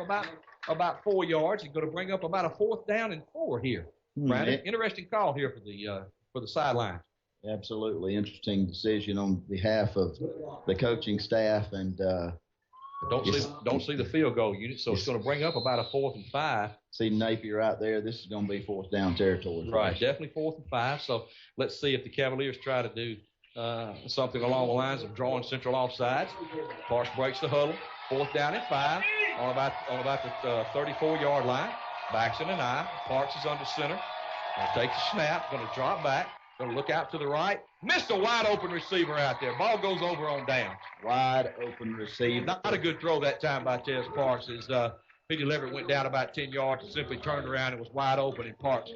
about 4 yards. He's going to bring up about a 4th down and 4 here. Brandon, interesting call here for the sidelines. Absolutely interesting decision on behalf of the coaching staff, and don't see the field goal unit, so it's going to bring up about a 4th and 5. See Napier out there. This is going to be 4th down territory. Right, definitely 4th and 5. So let's see if the Cavaliers try to do something along the lines of drawing Central offsides. Parks breaks the huddle. 4th down and 5 on about the 34-yard line. Backs in an eye. Parks is under center. Going to take the snap. Going to drop back. Going to look out to the right. Missed a wide open receiver out there. Ball goes over on down. Wide open receiver. Not a good throw that time by Tez Parks. As Petey Leverett went down about 10 yards and simply turned around and was wide open, and Parks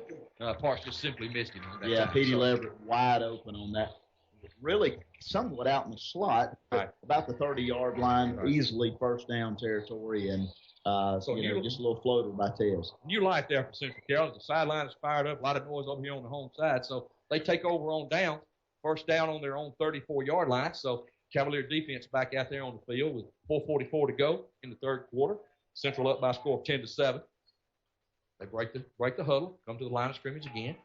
just simply missed him. Yeah, Petey Leverett wide open on that. Really somewhat out in the slot, right. About the 30-yard line, right. Easily 1st down territory, and just a little floater by Tez. New life there for Central Carrollton. The sideline is fired up. A lot of noise over here on the home side, so they take over on down. 1st down on their own 34-yard line. So Cavalier defense back out there on the field with 4:44 to go in the 3rd quarter. Central up by a score of 10-7. They break the huddle, come to the line of scrimmage again.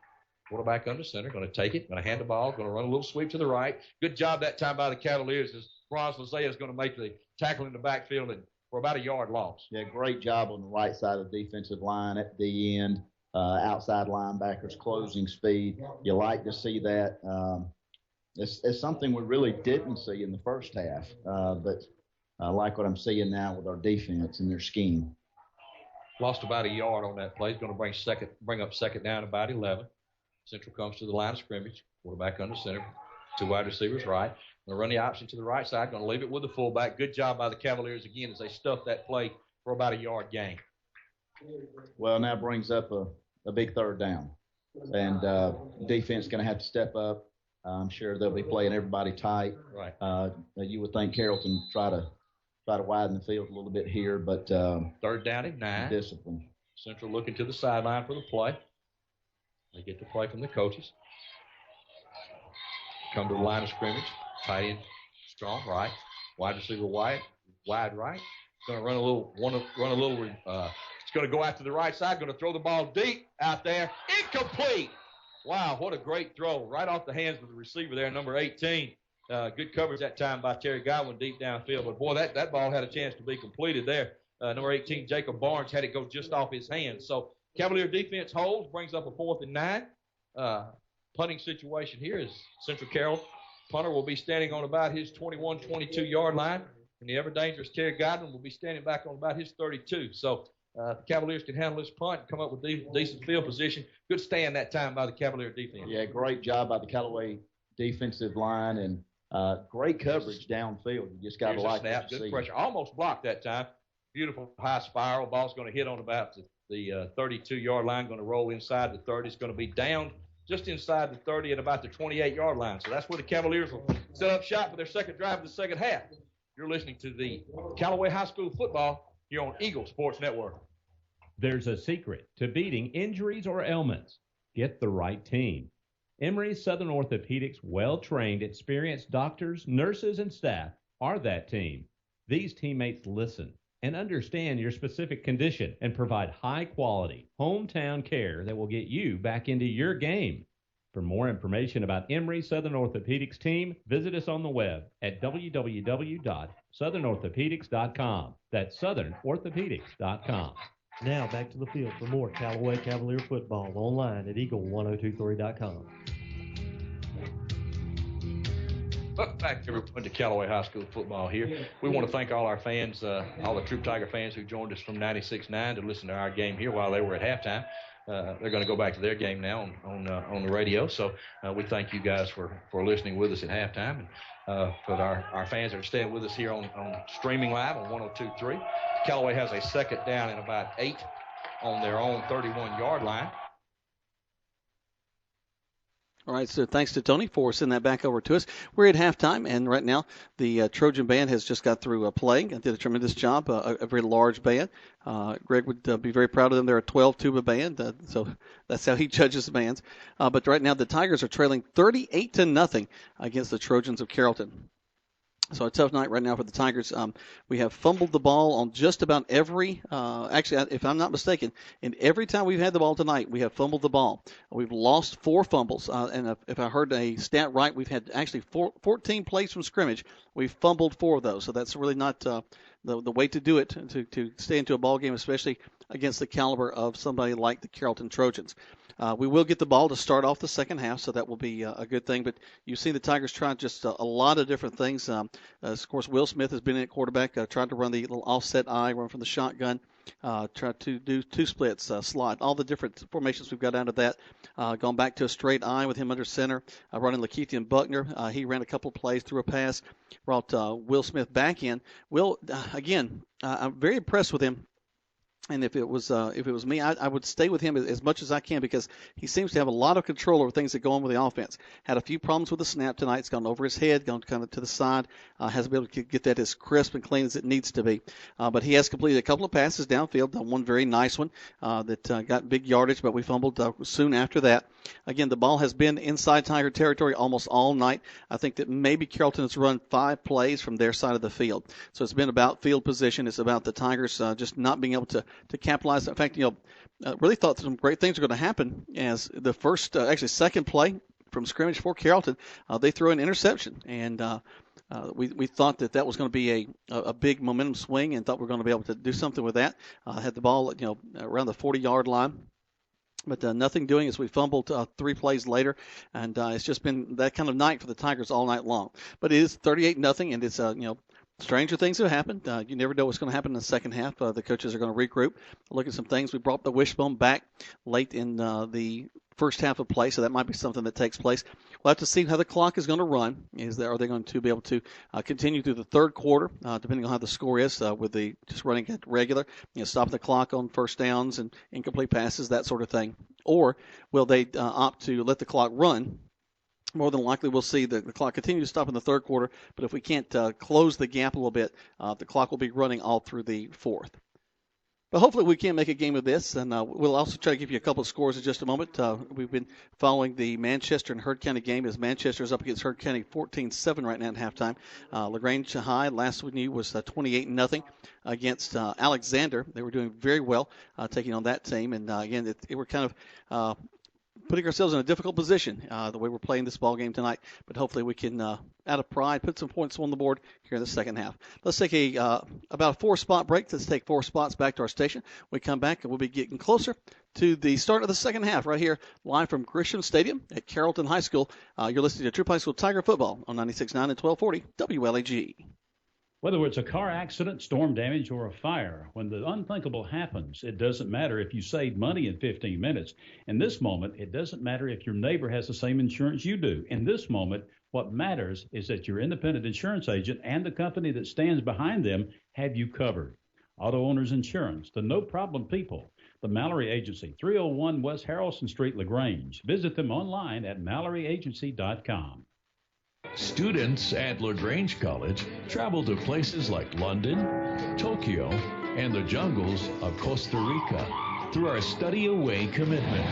Quarterback under center, going to take it, going to hand the ball, going to run a little sweep to the right. Good job that time by the Cavaliers as Bronze Lizea is going to make the tackle in the backfield and for about a yard loss. Yeah, great job on the right side of the defensive line at the end. Outside linebackers closing speed. You like to see that. It's something we really didn't see in the first half, but I like what I'm seeing now with our defense and their scheme. Lost about a yard on that play. He's going to bring up 2nd down about 11. Central comes to the line of scrimmage. Quarterback under center. 2 wide receivers right. Going to run the option to the right side. Going to leave it with the fullback. Good job by the Cavaliers again as they stuffed that play for about a yard gain. Well, now brings up a big 3rd down. And defense going to have to step up. I'm sure they'll be playing everybody tight. Right. You would think Carrollton try to widen the field a little bit here, but 3rd down and 9. Discipline. Central looking to the sideline for the play. They get the play from the coaches. Come to the line of scrimmage. Tight end, strong right. Wide receiver wide right. Going to run a little. It's going to go out to the right side. Going to throw the ball deep out there. Incomplete. Wow, what a great throw. Right off the hands of the receiver there, number 18. Good coverage that time by Terry Godwin deep downfield. But, boy, that ball had a chance to be completed there. Number 18, Jacob Barnes, had it go just off his hands. So Cavalier defense holds, brings up a 4th and 9. Punting situation here is Central Carrollton. Punter will be standing on about his 21, 22-yard line. And the ever-dangerous Terry Godwin will be standing back on about his 32. So the Cavaliers can handle this punt and come up with decent field position. Good stand that time by the Cavalier defense. Yeah, great job by the Callaway defensive line and great coverage downfield. You just got to like snap, good pressure. Almost blocked that time. Beautiful high spiral. Ball's going to hit on about the 32-yard line, going to roll inside the 30. It's going to be down just inside the 30 at about the 28-yard line. So that's where the Cavaliers will set up shop for their second drive of the second half. You're listening to the Callaway High School football here on Eagle Sports Network. There's a secret to beating injuries or ailments. Get the right team. Emory Southern Orthopedics' well-trained, experienced doctors, nurses, and staff are that team. These teammates listen and understand your specific condition and provide high-quality, hometown care that will get you back into your game. For more information about Emory Southern Orthopedics team, visit us on the web at www.southernorthopedics.com. That's southernorthopedics.com. Now back to the field for more Callaway Cavalier football online at eagle1023.com. Welcome back, everyone, to Callaway High School football here. We want to thank all our fans, all the Troup Tiger fans who joined us from 96.9 to listen to our game here while they were at halftime. They're going to go back to their game now on the radio. So we thank you guys for listening with us at halftime. And for our fans that are staying with us here on streaming live on 102.3, Callaway has a second down and about 8 on their own 31-yard line. All right, so thanks to Tony for sending that back over to us. We're at halftime, and right now the Trojan band has just got through playing and did a tremendous job, a very large band. Greg would be very proud of them. They're a 12-tuba band, so that's how he judges the bands. But right now the Tigers are trailing 38-0 against the Trojans of Carrollton. So a tough night right now for the Tigers. We have fumbled the ball on just about every, actually, if I'm not mistaken, in every time we've had the ball tonight, we have fumbled the ball. We've lost 4 fumbles. And if I heard a stat right, we've had actually 14 plays from scrimmage. We've fumbled 4 of those. So that's really not the way to do it, to stay into a ball game, especially against the caliber of somebody like the Carrollton Trojans. We will get the ball to start off the second half, so that will be a good thing. But you've seen the Tigers try just a lot of different things. Of course, Will Smith has been in at quarterback, tried to run the little offset eye, run from the shotgun, tried to do 2 splits, slot, all the different formations we've got out of that. Gone back to a straight eye with him under center, running Lakeithian Buckner. He ran a couple of plays, threw a pass, brought Will Smith back in. Will, again, I'm very impressed with him. And if it was me, I would stay with him as much as I can because he seems to have a lot of control over things that go on with the offense. Had a few problems with the snap tonight. It's gone over his head, gone kind of to the side. Hasn't been able to get that as crisp and clean as it needs to be. But he has completed a couple of passes downfield. One very nice one that got big yardage, but we fumbled soon after that. Again, the ball has been inside Tiger territory almost all night. I think that maybe Carrollton has run 5 plays from their side of the field. So it's been about field position. It's about the Tigers just not being able to capitalize. In fact, really thought some great things were going to happen as the second play from scrimmage for Carrollton. They threw an interception, and we thought that was going to be a big momentum swing and thought we were going to be able to do something with that. Had the ball, around the 40-yard line. But nothing doing as we fumbled 3 plays later, and it's just been that kind of night for the Tigers all night long. But it is 38-0, and it's stranger things have happened. You never know what's going to happen in the second half. The coaches are going to regroup, look at some things. We brought the wishbone back late in the first half of play, so that might be something that takes place. We'll have to see how the clock is going to run. Are they going to be able to continue through the third quarter, depending on how the score is, with the just running at regular, stopping the clock on first downs and incomplete passes, that sort of thing? Or will they opt to let the clock run? More than likely, we'll see the clock continue to stop in the third quarter, but if we can't close the gap a little bit, the clock will be running all through the fourth. But hopefully we can make a game of this, and we'll also try to give you a couple of scores in just a moment. We've been following the Manchester and Heard County game as Manchester is up against Heard County 14-7 right now at halftime. LaGrange High, last we knew, was 28-0 against Alexander. They were doing very well taking on that team, and again, we're kind of putting ourselves in a difficult position the way we're playing this ball game tonight. But hopefully we can, out of pride, put some points on the board here in the second half. Let's take about a 4-spot break. Let's take 4 spots back to our station. We come back and we'll be getting closer to the start of the second half right here live from Grisham Stadium at Carrollton High School. You're listening to Troup High School Tiger Football on 96.9 and 1240 WLAG. Whether it's a car accident, storm damage, or a fire, when the unthinkable happens, it doesn't matter if you saved money in 15 minutes. In this moment, it doesn't matter if your neighbor has the same insurance you do. In this moment, what matters is that your independent insurance agent and the company that stands behind them have you covered. Auto Owners Insurance, the no-problem people. The Mallory Agency, 301 West Harrelson Street, LaGrange. Visit them online at MalloryAgency.com. Students at LaGrange College travel to places like London, Tokyo, and the jungles of Costa Rica through our Study Away commitment.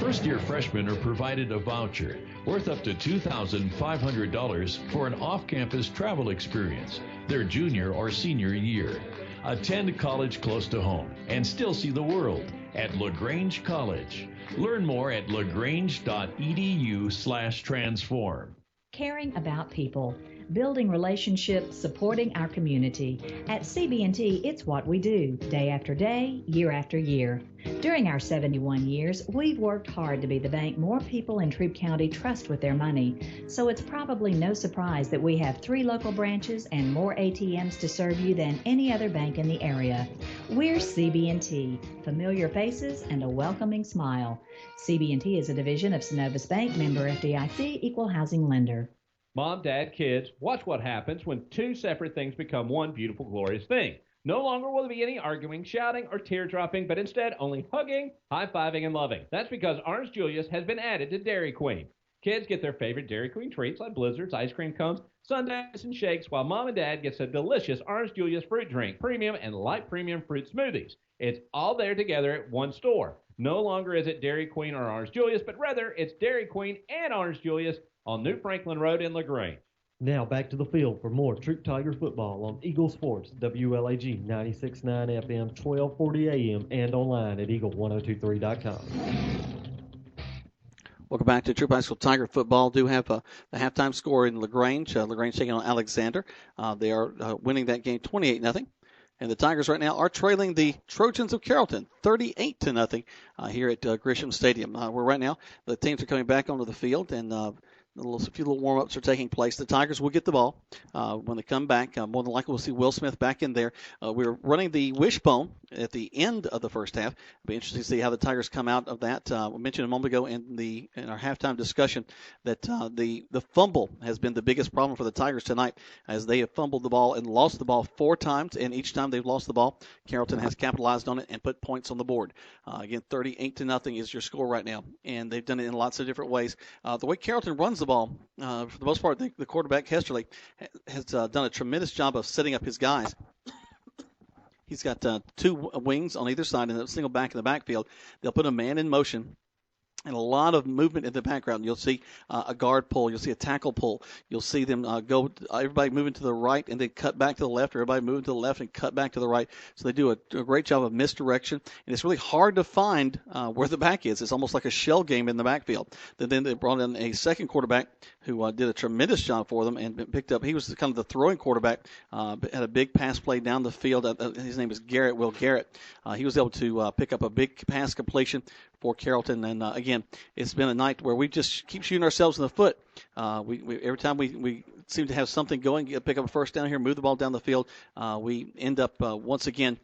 First-year freshmen are provided a voucher worth up to $2,500 for an off-campus travel experience their junior or senior year. Attend college close to home and still see the world at LaGrange College. Learn more at lagrange.edu/transform. Caring about people, building relationships, supporting our community. At CB&T, it's what we do, day after day, year after year. During our 71 years, we've worked hard to be the bank more people in Troup County trust with their money. So it's probably no surprise that we have 3 local branches and more ATMs to serve you than any other bank in the area. We're CB&T, familiar faces and a welcoming smile. CB&T is a division of Synovus Bank, member FDIC, equal housing lender. Mom, Dad, kids, watch what happens when 2 separate things become one beautiful, glorious thing. No longer will there be any arguing, shouting, or tear-dropping, but instead only hugging, high-fiving, and loving. That's because Orange Julius has been added to Dairy Queen. Kids get their favorite Dairy Queen treats like blizzards, ice cream cones, sundaes, and shakes, while Mom and Dad gets a delicious Orange Julius fruit drink, premium and light premium fruit smoothies. It's all there together at one store. No longer is it Dairy Queen or Orange Julius, but rather it's Dairy Queen and Orange Julius on New Franklin Road in LaGrange. Now back to the field for more Troup Tiger football on Eagle Sports, WLAG 96.9 FM, 1240 AM, and online at eagle1023.com. Welcome back to Troup High School Tiger football. Do have the halftime score in LaGrange. LaGrange taking on Alexander. They are winning that game 28-0. And the Tigers right now are trailing the Trojans of Carrollton 38-0 here at Grisham Stadium. Where right now the teams are coming back onto the field, and a few little warm-ups are taking place. The Tigers will get the ball when they come back. More than likely we'll see Will Smith back in there. We're running the wishbone at the end of the first half. It'll be interesting to see how the Tigers come out of that. We mentioned a moment ago in our halftime discussion that the fumble has been the biggest problem for the Tigers tonight, as they have fumbled the ball and lost the ball 4 times, and each time they've lost the ball, Carrollton has capitalized on it and put points on the board. Again, 38-0 is your score right now, and they've done it in lots of different ways. The way Carrollton runs the ball, for the most part, the quarterback, Hesterly, has done a tremendous job of setting up his guys. He's got 2 wings on either side and a single back in the backfield. They'll put a man in motion and a lot of movement in the background. You'll see a guard pull. You'll see a tackle pull. You'll see them everybody moving to the right and then cut back to the left, or everybody moving to the left and cut back to the right. So they do a great job of misdirection, and it's really hard to find where the back is. It's almost like a shell game in the backfield. Then they brought in a second quarterback who did a tremendous job for them and picked up. He was kind of the throwing quarterback, had a big pass play down the field. His name is Will Garrett. He was able to pick up a big pass completion for Carrollton. And again, it's been a night where we just keep shooting ourselves in the foot. Every time we seem to have something going, pick up a first down here, move the ball down the field, we end up once again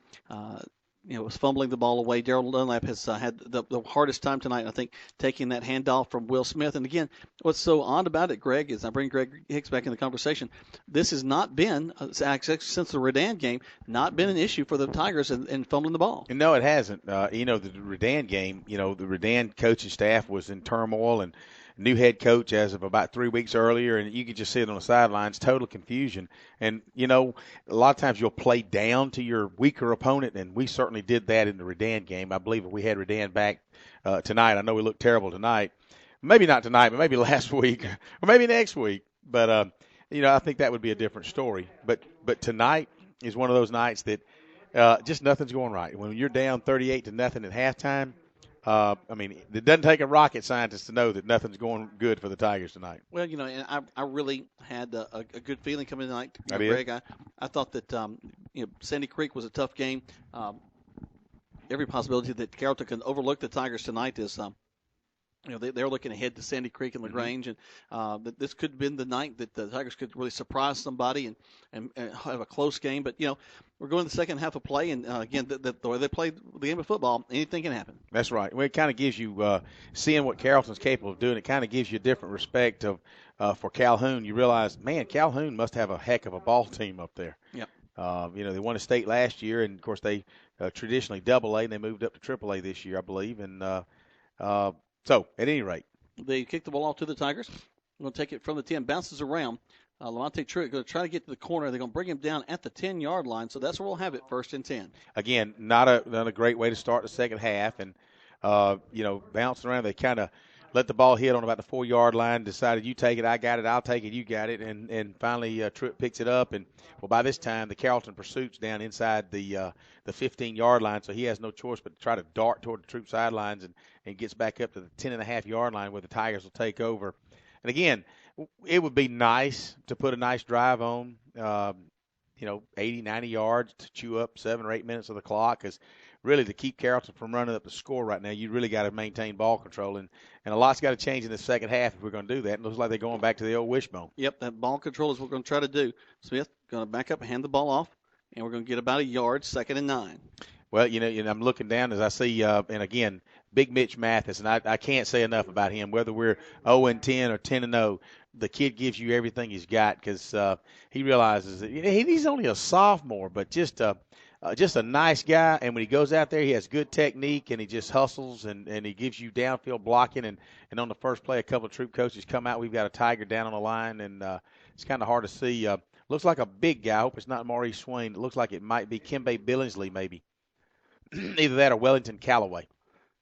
was fumbling the ball away. Daryl Dunlap has had the hardest time tonight, I think, taking that handoff from Will Smith. And again, what's so odd about it, Greg, is I bring Greg Hicks back in the conversation. This has not been, since the Redan game, not been an issue for the Tigers in fumbling the ball. No, it hasn't. The Redan game, the Redan coaching staff was in turmoil, and new head coach as of about 3 weeks earlier, and you could just see it on the sidelines, total confusion. And, a lot of times you'll play down to your weaker opponent, and we certainly did that in the Redan game. I believe if we had Redan back tonight, I know we looked terrible tonight. Maybe not tonight, but maybe last week or maybe next week. But, I think that would be a different story. But tonight is one of those nights that just nothing's going right. When you're down 38-0 at halftime, it doesn't take a rocket scientist to know that nothing's going good for the Tigers tonight. Well, and I really had a good feeling coming tonight, I Greg. I thought that Sandy Creek was a tough game. Every possibility that Carrollton can overlook the Tigers tonight is they're looking ahead to Sandy Creek and LaGrange, and that this could have been the night that the Tigers could really surprise somebody and have a close game. But, we're going to the second half of play, and, again, the way they play the game of football, anything can happen. That's right. Well, it kind of gives you, seeing what Carrollton's capable of doing, it kind of gives you a different respect for Calhoun. You realize, man, Calhoun must have a heck of a ball team up there. Yep. They won a state last year, and, of course, they traditionally AA, and they moved up to AAA this year, I believe. And so, at any rate. They kick the ball off to the Tigers. We're going to take it from the 10, bounces around. Lamonte Truitt going to try to get to the corner. They're going to bring him down at the 10-yard line, so that's where we'll have it, 1st and 10. Again, not a great way to start the second half, and bouncing around. They kind of let the ball hit on about the 4-yard line. Decided, you take it, I got it, I'll take it, you got it, and finally Truitt picks it up. And by this time the Carrollton pursuit's down inside the 15-yard line, so he has no choice but to try to dart toward the Troup sidelines and gets back up to the 10.5-yard line where the Tigers will take over. And again, it would be nice to put a nice drive on, 80, 90 yards to chew up 7 or 8 minutes of the clock, because really to keep Carrollton from running up the score right now, you really got to maintain ball control. And a lot's got to change in the second half if we're going to do that. It looks like they're going back to the old wishbone. Yep, that ball control is what we're going to try to do. Smith going to back up and hand the ball off, and we're going to get about a yard, 2nd and 9. Well, I'm looking down as I see, and again, Big Mitch Mathis, and I can't say enough about him, whether we're 0-10 or 10-0. The kid gives you everything he's got, because he realizes that he's only a sophomore, but just a just a nice guy. And when he goes out there, he has good technique, and he just hustles, and he gives you downfield blocking. And on the first play, a couple of Troup coaches come out. We've got a Tiger down on the line, and it's kind of hard to see. Looks like a big guy. I hope it's not Maurice Swain. It looks like it might be Kimbe Billingsley, maybe. Either that or Wellington Callaway.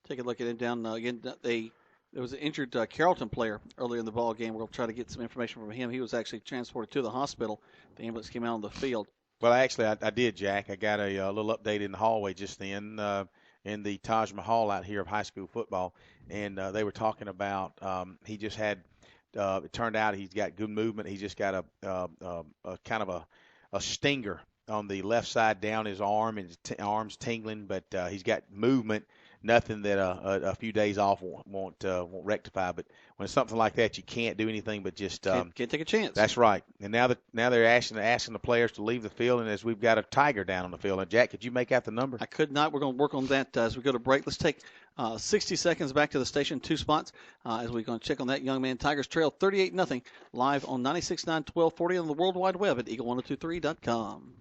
Take a look at him down again. There was an injured Carrollton player earlier in the ball game. We'll try to get some information from him. He was actually transported to the hospital. The ambulance came out on the field. Well, actually, I did, Jack. I got a little update in the hallway just then in the Taj Mahal out here of high school football, and they were talking about he just had it turned out he's got good movement. He's just got a kind of a stinger on the left side down his arm, and his arm's tingling, but he's got movement. Nothing that a few days off won't rectify. But when it's something like that, you can't do anything but just can't take a chance. That's right. And now they're asking the players to leave the field, and as we've got a Tiger down on the field. And Jack, could you make out the number? I could not. We're going to work on that as we go to break. Let's take 60 seconds back to the station, 2 spots, as we're going to check on that young man. Tigers trail 38-0 live on 96.9 1240 on the World Wide Web at eagle1023.com.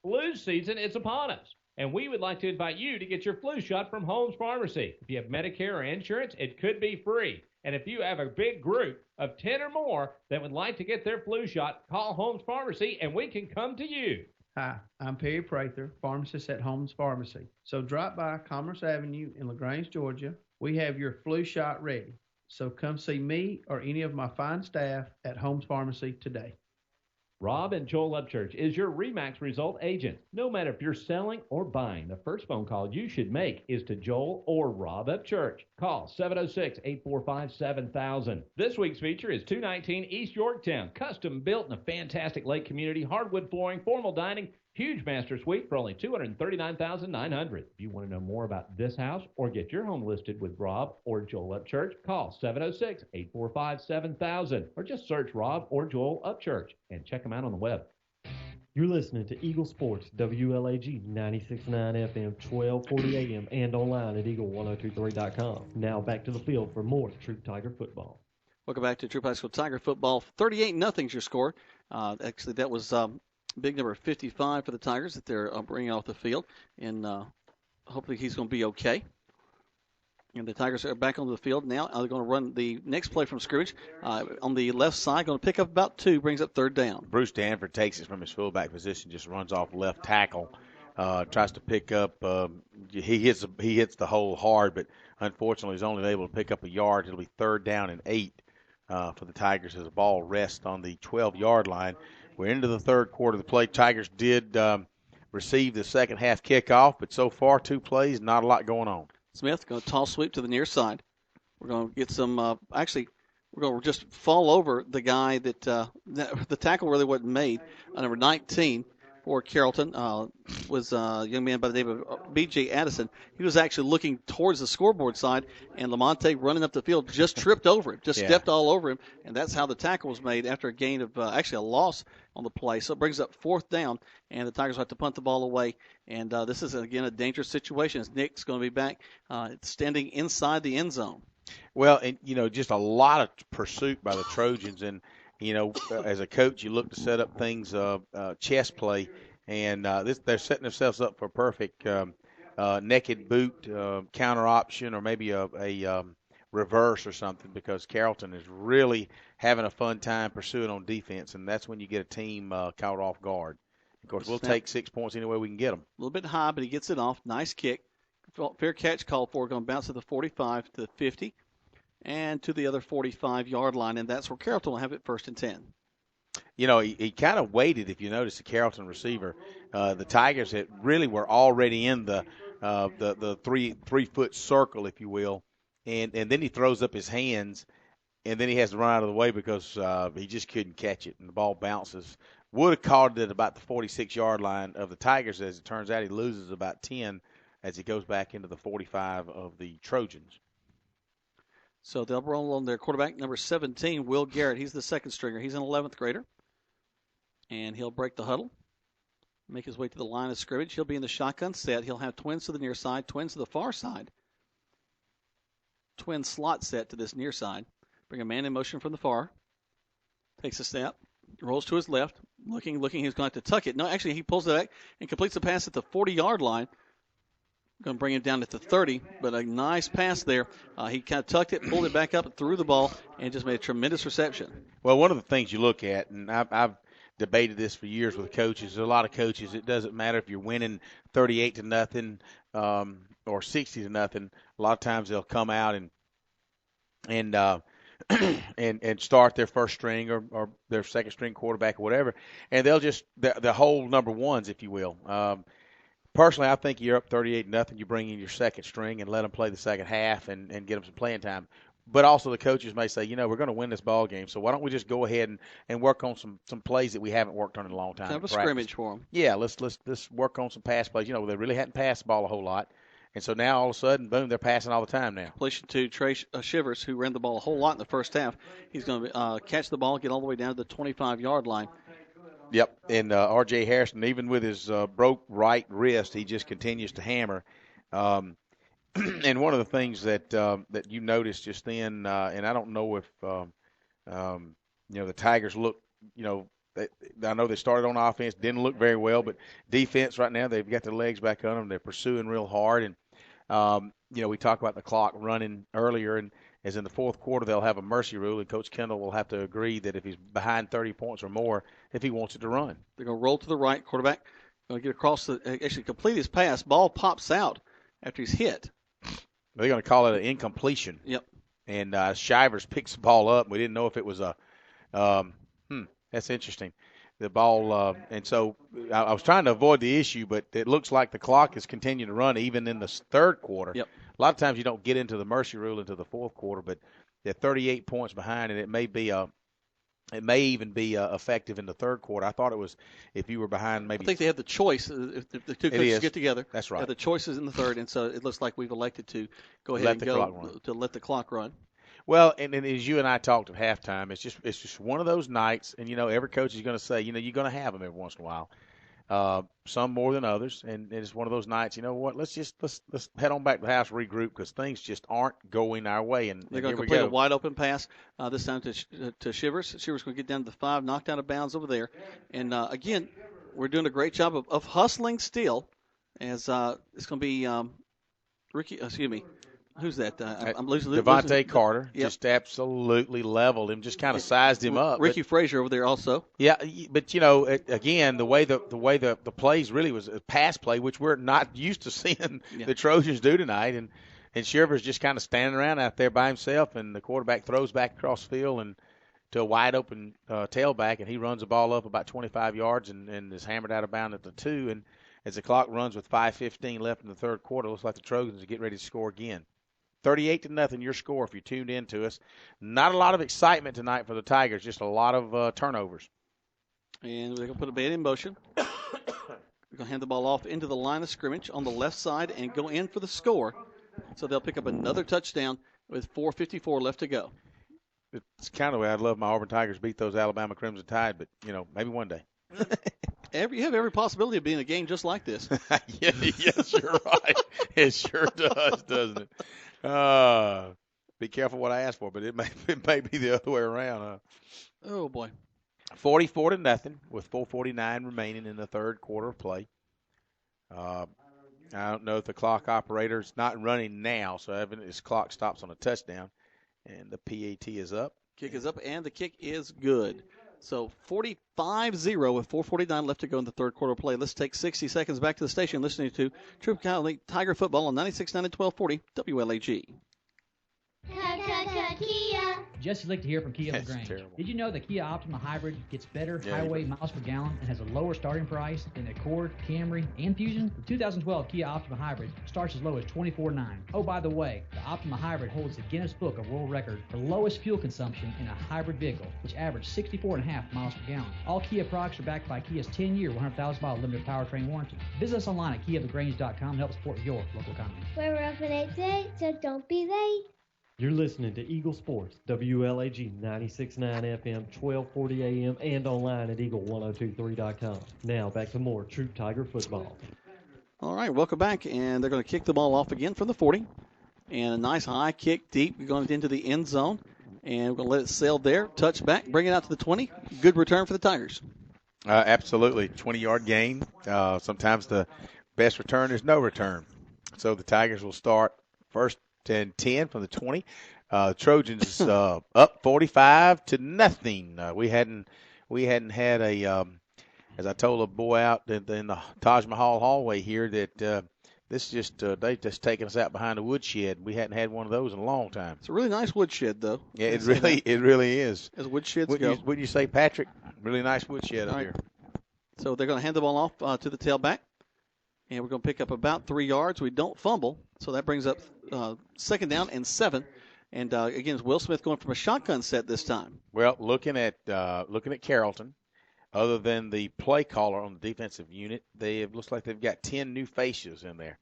Flu season is upon us, and we would like to invite you to get your flu shot from Holmes Pharmacy. If you have Medicare or insurance, it could be free. And if you have a big group of 10 or more that would like to get their flu shot, call Holmes Pharmacy, and we can come to you. Hi, I'm Perry Prather, pharmacist at Holmes Pharmacy. So drop by Commerce Avenue in LaGrange, Georgia. We have your flu shot ready. So come see me or any of my fine staff at Holmes Pharmacy today. Rob and Joel Upchurch is your RE/MAX result agent. No matter if you're selling or buying, the first phone call you should make is to Joel or Rob Upchurch. Call 706-845-7000. This week's feature is 219 East Yorktown, custom built in a fantastic lake community, hardwood flooring, formal dining, huge master suite for only $239,900. If you want to know more about this house or get your home listed with Rob or Joel Upchurch, call 706-845-7000 or just search Rob or Joel Upchurch and check them out on the web. You're listening to Eagle Sports, WLAG 96.9 FM, 1240 AM, and online at eagle1023.com. Now back to the field for more Troup Tiger football. Welcome back to Troup High School Tiger football. 38-0 is your score. Actually, that was big number 55 for the Tigers that they're bringing off the field, and hopefully he's going to be okay. And the Tigers are back onto the field now. They're going to run the next play from scrimmage on the left side. Going to pick up about 2, brings up 3rd down. Bruce Danford takes it from his fullback position, just runs off left tackle, tries to pick up. He hits the hole hard, but unfortunately he's only able to pick up a yard. It'll be 3rd down and 8 for the Tigers as the ball rests on the 12-yard line. We're into the 3rd quarter of the play. Tigers did receive the second half kickoff, but so far 2 plays, not a lot going on. Smith going to toss sweep to the near side. We're going to get some. We're going to just fall over the guy that the tackle really wasn't made. Number 19 for Carrollton was a young man by the name of B.J. Addison. He was actually looking towards the scoreboard side, and Lamonte running up the field just tripped over him, stepped all over him, and that's how the tackle was made after a gain of actually a loss on the play. So it brings up 4th down, and the Tigers will have to punt the ball away. And this is, again, a dangerous situation as Nick's going to be back standing inside the end zone. Well, and, just a lot of pursuit by the Trojans. And, as a coach, you look to set up things, chess play. And they're setting themselves up for a perfect naked boot counter option, or maybe a reverse or something, because Carrollton is really having a fun time pursuing on defense, and that's when you get a team caught off guard. Of course, we'll take 6 points any way we can get them. A little bit high, but he gets it off. Nice kick. Fair catch called for. Going to bounce to the 45 to the 50 and to the other 45-yard line, and that's where Carrollton will have it 1st and 10. He kind of waited, if you notice, the Carrollton receiver. The Tigers really were already in the 3-foot circle, if you will, and then he throws up his hands, and then he has to run out of the way because he just couldn't catch it, and the ball bounces. Would have caught it at about the 46-yard line of the Tigers. As it turns out, he loses about 10 as he goes back into the 45 of the Trojans. So they'll roll on their quarterback, number 17, Will Garrett. He's the 2nd stringer. He's an 11th grader. And he'll break the huddle, make his way to the line of scrimmage. He'll be in the shotgun set. He'll have twins to the near side, twins to the far side. Twin slot set to this near side. Bring a man in motion from the far. Takes a snap, rolls to his left, Looking. He's going to have to tuck it. No, actually, he pulls it back and completes the pass at the 40-yard line. Going to bring it down at the 30, but a nice pass there. He kind of tucked it, pulled it back up, threw the ball, and just made a tremendous reception. Well, one of the things you look at, and I've debated this for years with coaches. There's a lot of coaches. It doesn't matter if you're winning 38-0 or 60-0. A lot of times they'll come out and start their first string or their second string quarterback or whatever, and they'll just the whole number ones, if you will. Personally, I think you're up 38-0. You bring in your second string and let them play the second half and get them some playing time. But also the coaches may say, we're going to win this ball game, so why don't we just go ahead and work on some plays that we haven't worked on in a long time. Kind of a scrimmage for them. Yeah, let's work on some pass plays. They really hadn't passed the ball a whole lot. And so now all of a sudden, boom, they're passing all the time now. Completion to Trey Shivers, who ran the ball a whole lot in the first half. He's going to catch the ball, get all the way down to the 25-yard line. Yep, and R.J. Harrison, even with his broke right wrist, he just continues to hammer. And one of the things that you noticed just then, and I don't know if the Tigers look, I know they started on offense, didn't look very well, but defense right now they've got their legs back on them. They're pursuing real hard, and we talked about the clock running earlier, and as in the fourth quarter they'll have a mercy rule, and Coach Kendall will have to agree that if he's behind 30 points or more, if he wants it to run. They're going to roll to the right. Quarterback going to get across actually complete his pass. Ball pops out after he's hit. They're going to call it an incompletion. Yep. And Shivers picks the ball up. We didn't know if it was that's interesting. The ball, and so I was trying to avoid the issue, but it looks like the clock is continuing to run even in the third quarter. Yep. A lot of times you don't get into the mercy rule until the fourth quarter, but they're 38 points behind, and it may even be effective in the third quarter. I thought it was if you were behind maybe. I think they have the choice if the two coaches get together. That's right. Have the choices in the third, and so it looks like we've elected to go ahead to let the clock run. Well, and as you and I talked at halftime, it's just one of those nights, and every coach is going to say, you're going to have them every once in a while. Some more than others, and it's one of those nights. You know what? Let's head on back to the house, regroup, because things just aren't going our way. And they're going to complete a wide open pass this time to Shivers. Shivers going to get down to the 5, knocked out of bounds over there. And again, we're doing a great job of hustling still. As it's going to be who's that? I'm losing. Devontae Carter. Yep. Just absolutely leveled him. Just kind of sized him up. Ricky Frazier over there also. Yeah, but again, the way the plays really was a pass play, which we're not used to seeing the Trojans do tonight, and Shivers just kind of standing around out there by himself, and the quarterback throws back across the field and to a wide open tailback, and he runs the ball up about 25 yards and is hammered out of bounds at the 2. And as the clock runs with 5:15 left in the third quarter, it looks like the Trojans are getting ready to score again. 38-0 your score if you tuned in to us. Not a lot of excitement tonight for the Tigers, just a lot of turnovers. And they're going to put a ball in motion. They're going to hand the ball off into the line of scrimmage on the left side and go in for the score. So they'll pick up another touchdown with 4:54 left to go. It's kind of the way I'd love my Auburn Tigers beat those Alabama Crimson Tide, but, maybe one day. You have every possibility of being a game just like this. Yes, you're right. It sure does, doesn't it? Be careful what I ask for, but it may be the other way around. Huh? Oh, boy. 44-0 with 4:49 remaining in the third quarter of play. I don't know if the clock operator's not running now, so his clock stops on a touchdown, and the PAT is up. Kick is up, and the kick is good. So 45-0 with 4:49 left to go in the third quarter play. Let's take 60 seconds back to the station listening to Troup Tiger Football on 96.9 and 1240 WLAG. Kia. Jesse Lichter here from Kia LaGrange. Did you know the Kia Optima Hybrid gets better highway miles per gallon and has a lower starting price than the Accord, Camry, and Fusion? The 2012 Kia Optima Hybrid starts as low as $24,900. Oh, by the way, the Optima Hybrid holds the Guinness Book of World Record for lowest fuel consumption in a hybrid vehicle, which averaged 64.5 miles per gallon. All Kia products are backed by Kia's 10-year, 100,000-mile limited powertrain warranty. Visit us online at KiaLaGrange.com to help support your local economy. We're open 8 to 8, so don't be late. You're listening to Eagle Sports, WLAG 96.9 FM, 1240 AM, and online at Eagle1023.com. Now, back to more Troup Tiger football. All right, welcome back, and they're going to kick the ball off again from the 40. And a nice high kick deep going into the end zone. And we're going to let it sail there, touch back, bring it out to the 20. Good return for the Tigers. Absolutely. 20-yard gain. Sometimes the best return is no return. So the Tigers will start first and 10 from the 20. Trojans up 45-0. We hadn't had a as I told a boy out in the Taj Mahal hallway here that this just they've just taken us out behind the woodshed. We hadn't had one of those in a long time. It's a really nice woodshed, though. Yeah, it really is. As woodsheds go. Wouldn't you say, Patrick? Really nice woodshed up here. So they're going to hand the ball off to the tailback, and we're going to pick up about 3 yards. We don't fumble, so that brings up second down and 7. And again, it's Will Smith going from a shotgun set this time. Well, looking at Carrollton, other than the play caller on the defensive unit, it looks like they've got 10 new faces in there.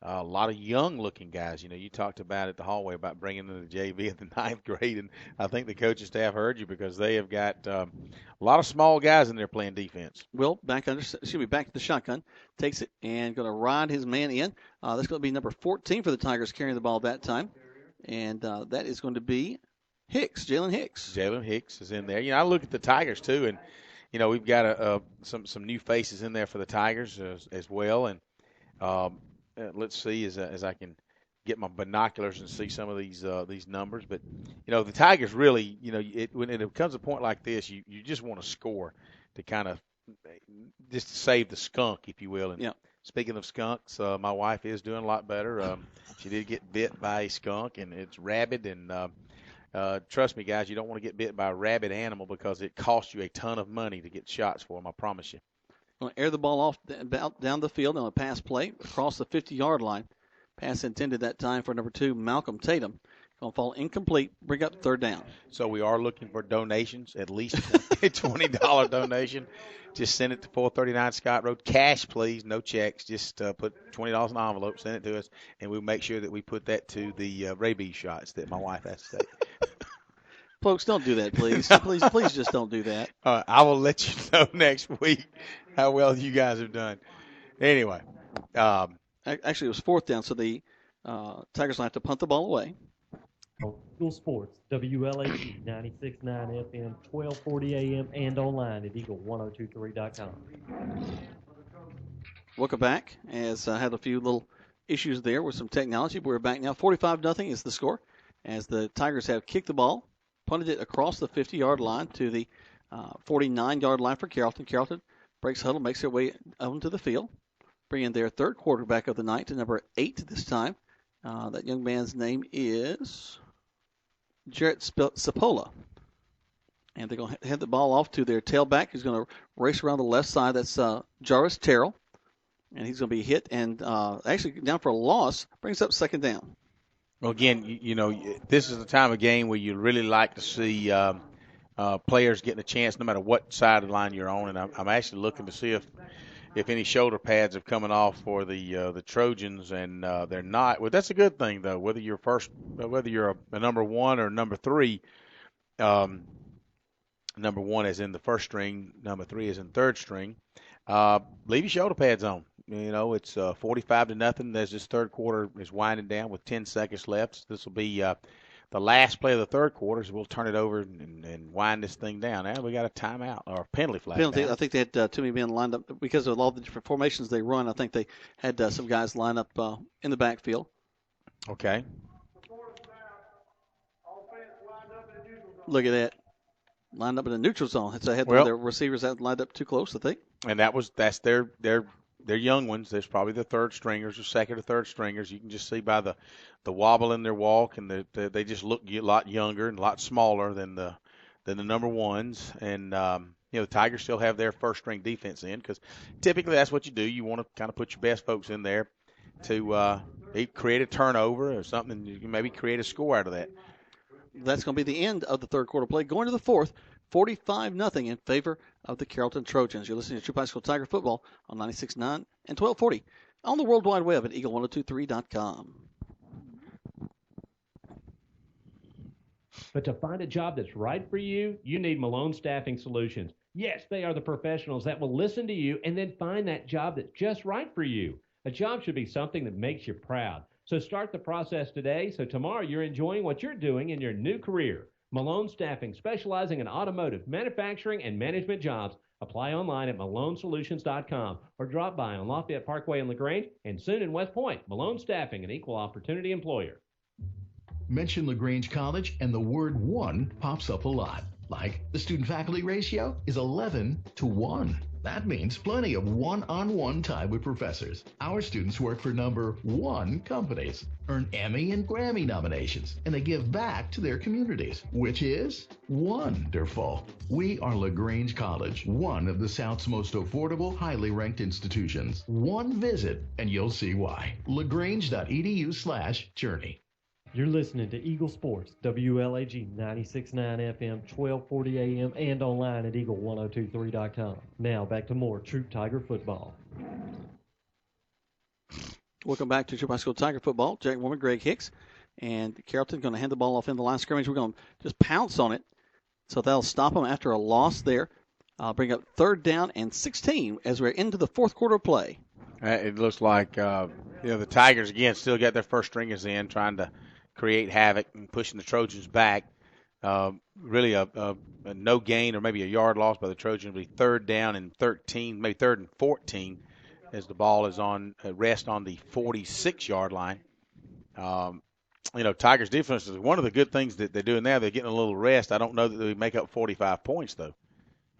A lot of young-looking guys. You know, you talked about at the hallway about bringing in the JV in the 9th grade, and I think the coaching staff heard you because they have got a lot of small guys in there playing defense. Will back to the shotgun, takes it and going to ride his man in. That's going to be number 14 for the Tigers carrying the ball that time, and that is going to be Hicks, Jalen Hicks. Jalen Hicks is in there. You know, I look at the Tigers too, and you know we've got some new faces in there for the Tigers as well, and. Let's see as I can get my binoculars and see some of these numbers. But, you know, the Tigers really, you know, when it comes to a point like this, you just want to score to kind of just to save the skunk, if you will. And speaking of skunks, my wife is doing a lot better. She did get bit by a skunk, and it's rabid. And trust me, guys, you don't want to get bit by a rabid animal because it costs you a ton of money to get shots for them, I promise you. Going to air the ball off down the field on a pass play across the 50-yard line. Pass intended that time for number 2, Malcolm Tatum. Going to fall incomplete, bring up third down. So we are looking for donations, at least a $20 donation. Just send it to 439 Scott Road. Cash, please, no checks. Just put $20 in an envelope, send it to us, and we'll make sure that we put that to the rabies shots that my wife has to take. Folks, don't do that, please. please just don't do that. I will let you know next week how well you guys have done. Anyway. Actually, it was fourth down, so the Tigers will have to punt the ball away. Eagle Sports, WLAG 96.9 FM, 1240 AM, and online at eagle1023.com. Welcome back, as I had a few little issues there with some technology, but we're back now. 45-0 is the score, as the Tigers have kicked the ball, punted it across the 50-yard line to the 49-yard line for Carrollton. Carrollton breaks huddle, makes their way onto the field, bringing their third quarterback of the night to number 8 this time. That young man's name is Jarrett Sapola. And they're going to hand the ball off to their tailback, who's going to race around the left side. That's Jarvis Terrell. And he's going to be hit and actually down for a loss, brings up second down. Well, again, you know, this is the time of game where you really like to see players getting a chance no matter what side of the line you're on. And I'm actually looking to see if any shoulder pads have coming off for the Trojans, and they're not. Well, that's a good thing, though. Whether you're a number 1 or number 3, number 1 is in the first string, number 3 is in third string. Leave your shoulder pads on. You know, it's 45-0 as this third quarter is winding down with 10 seconds left. This will be the last play of the third quarter, so we'll turn it over and wind this thing down. Now we got a timeout or a penalty flag. Penalty. I think they had too many men lined up because of all the different formations they run. I think they had some guys lined up in the backfield. Okay. Look at that. Lined up in the neutral zone. It's ahead of their receivers that lined up too close, I think. And that's their young ones. There's probably the third stringers or second or third stringers. You can just see by the wobble in their walk, and they just look a lot younger and a lot smaller than the number 1s. And you know, the Tigers still have their first string defense in because typically that's what you do. You want to kind of put your best folks in there to create a turnover or something. You can maybe create a score out of that. That's going to be the end of the third quarter play. Going to the fourth, 45-0 in favor of the Carrollton Trojans. You're listening to Troup High School Tiger Football on 96.9 and 1240 on the World Wide Web at eagle1023.com. But to find a job that's right for you, you need Malone Staffing Solutions. Yes, they are the professionals that will listen to you and then find that job that's just right for you. A job should be something that makes you proud. So start the process today so tomorrow you're enjoying what you're doing in your new career. Malone Staffing, specializing in automotive, manufacturing, and management jobs, Apply online at malonesolutions.com or drop by on Lafayette Parkway in LaGrange and soon in West Point. Malone Staffing, an equal opportunity employer. Mention LaGrange College and the word one pops up a lot. Like the student-faculty ratio is 11-to-1. That means plenty of one-on-one time with professors. Our students work for number one companies, earn Emmy and Grammy nominations, and they give back to their communities, which is wonderful. We are LaGrange College, one of the South's most affordable, highly ranked institutions. One visit, and you'll see why. lagrange.edu/journey. You're listening to Eagle Sports, WLAG 96.9 FM, 1240 AM, and online at eagle1023.com. Now back to more Troup Tiger football. Welcome back to Troup High School Tiger football. Jack Woman, Greg Hicks, and Carrollton going to hand the ball off in the line of scrimmage. We're going to just pounce on it, so that'll stop them after a loss there. Bring up 3rd down and 16 as we're into the 4th quarter of play. It looks like the Tigers again still got their first stringers in, trying to create havoc and pushing the Trojans back. Really a no gain or maybe a yard loss by the Trojans. It'll be 3rd down and 13, maybe 3rd and 14 as the ball is on rest on the 46-yard line. Tigers defense is one of the good things that they're doing now. They're getting a little rest. I don't know that they make up 45 points, though,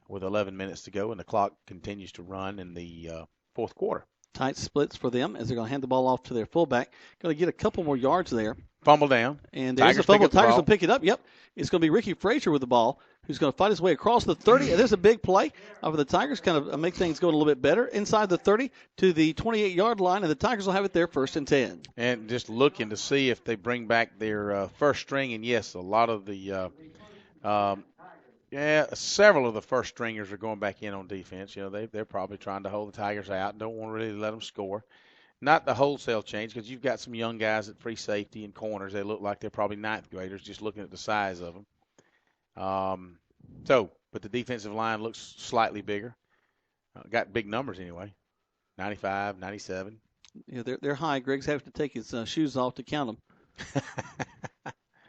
with 11 minutes to go, and the clock continues to run in the 4th quarter. Tight splits for them as they're going to hand the ball off to their fullback. Going to get a couple more yards there. Fumble down. And there's a fumble. Tigers will pick it up. Yep. It's going to be Ricky Frazier with the ball, who's going to fight his way across the 30. And there's a big play for the Tigers, kind of make things go a little bit better. Inside the 30 to the 28-yard line, and the Tigers will have it there 1st and 10. And just looking to see if they bring back their first string. And, yes, a lot of the several of the first stringers are going back in on defense. They're probably trying to hold the Tigers out and don't want to really let them score. Not the wholesale change, because you've got some young guys at free safety and corners. They look like they're probably 9th graders just looking at the size of them. But the defensive line looks slightly bigger. Got big numbers anyway, 95, 97. Yeah, they're high. Greg's having to take his shoes off to count them.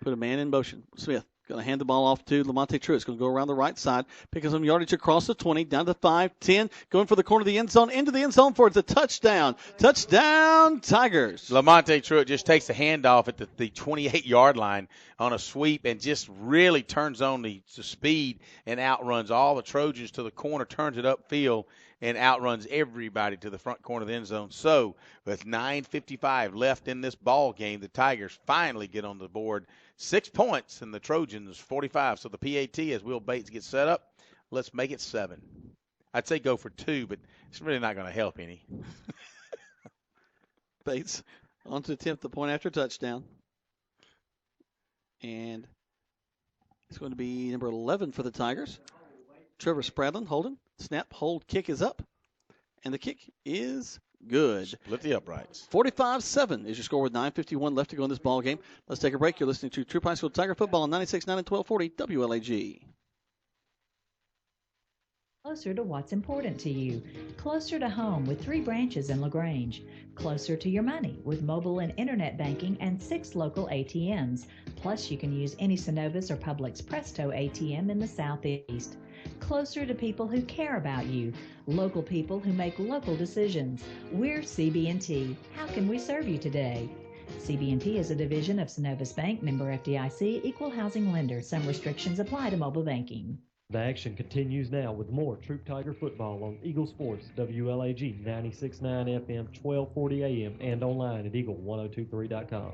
Put a man in motion. Smith going to hand the ball off to Lamonte Truitt. It's going to go around the right side, picking some yardage across the 20, down to 5, 10, going for the corner of the end zone, into the end zone for it's a touchdown. Touchdown, Tigers. Lamonte Truitt just takes the handoff at the 28-yard line on a sweep and just really turns on the speed and outruns all the Trojans to the corner, turns it upfield, and outruns everybody to the front corner of the end zone. So with 9:55 left in this ball game, the Tigers finally get on the board. 6 points and the Trojans 45. So the PAT, as Will Bates gets set up, let's make it 7. I'd say go for 2, but it's really not going to help any. Bates on to attempt the point after touchdown. And it's going to be number 11 for the Tigers. Trevor Spradlin holding. Snap, hold, kick is up. And the kick is good. Split the uprights. 45-7 is your score with 9:51 left to go in this ball game. Let's take a break. You're listening to Troup High School Tiger Football on 96.9 and 1240 WLAG. Closer to what's important to you. Closer to home with 3 branches in LaGrange. Closer to your money with mobile and internet banking and 6 local ATMs. Plus, you can use any Synovus or Publix Presto ATM in the Southeast. Closer to people who care about you. Local people who make local decisions. We're CB&T. How can we serve you today? CB&T is a division of Synovus Bank, member FDIC, equal housing lender. Some restrictions apply to mobile banking. The action continues now with more Troup Tiger football on Eagle Sports, WLAG 96.9 FM, 1240 AM, and online at eagle1023.com.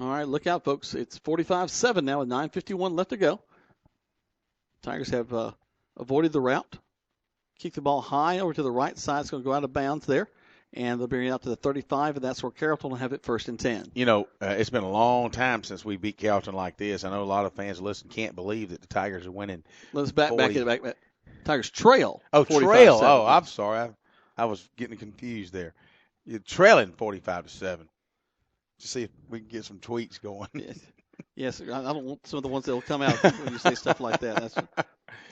All right, look out, folks. It's 45-7 now with 9:51 left to go. Tigers have avoided the route. Kick the ball high over to the right side. It's going to go out of bounds there. And they'll bring it out to the 35, and that's where Carrollton will have it 1st and 10. It's been a long time since we beat Carrollton like this. I know a lot of fans can't believe that the Tigers are winning. Let's back it. Tigers trail. Oh, trail. Oh, I'm sorry. I was getting confused there. You're trailing 45-7. To see if we can get some tweets going. Yes, I don't want some of the ones that will come out when you say stuff like that. That's,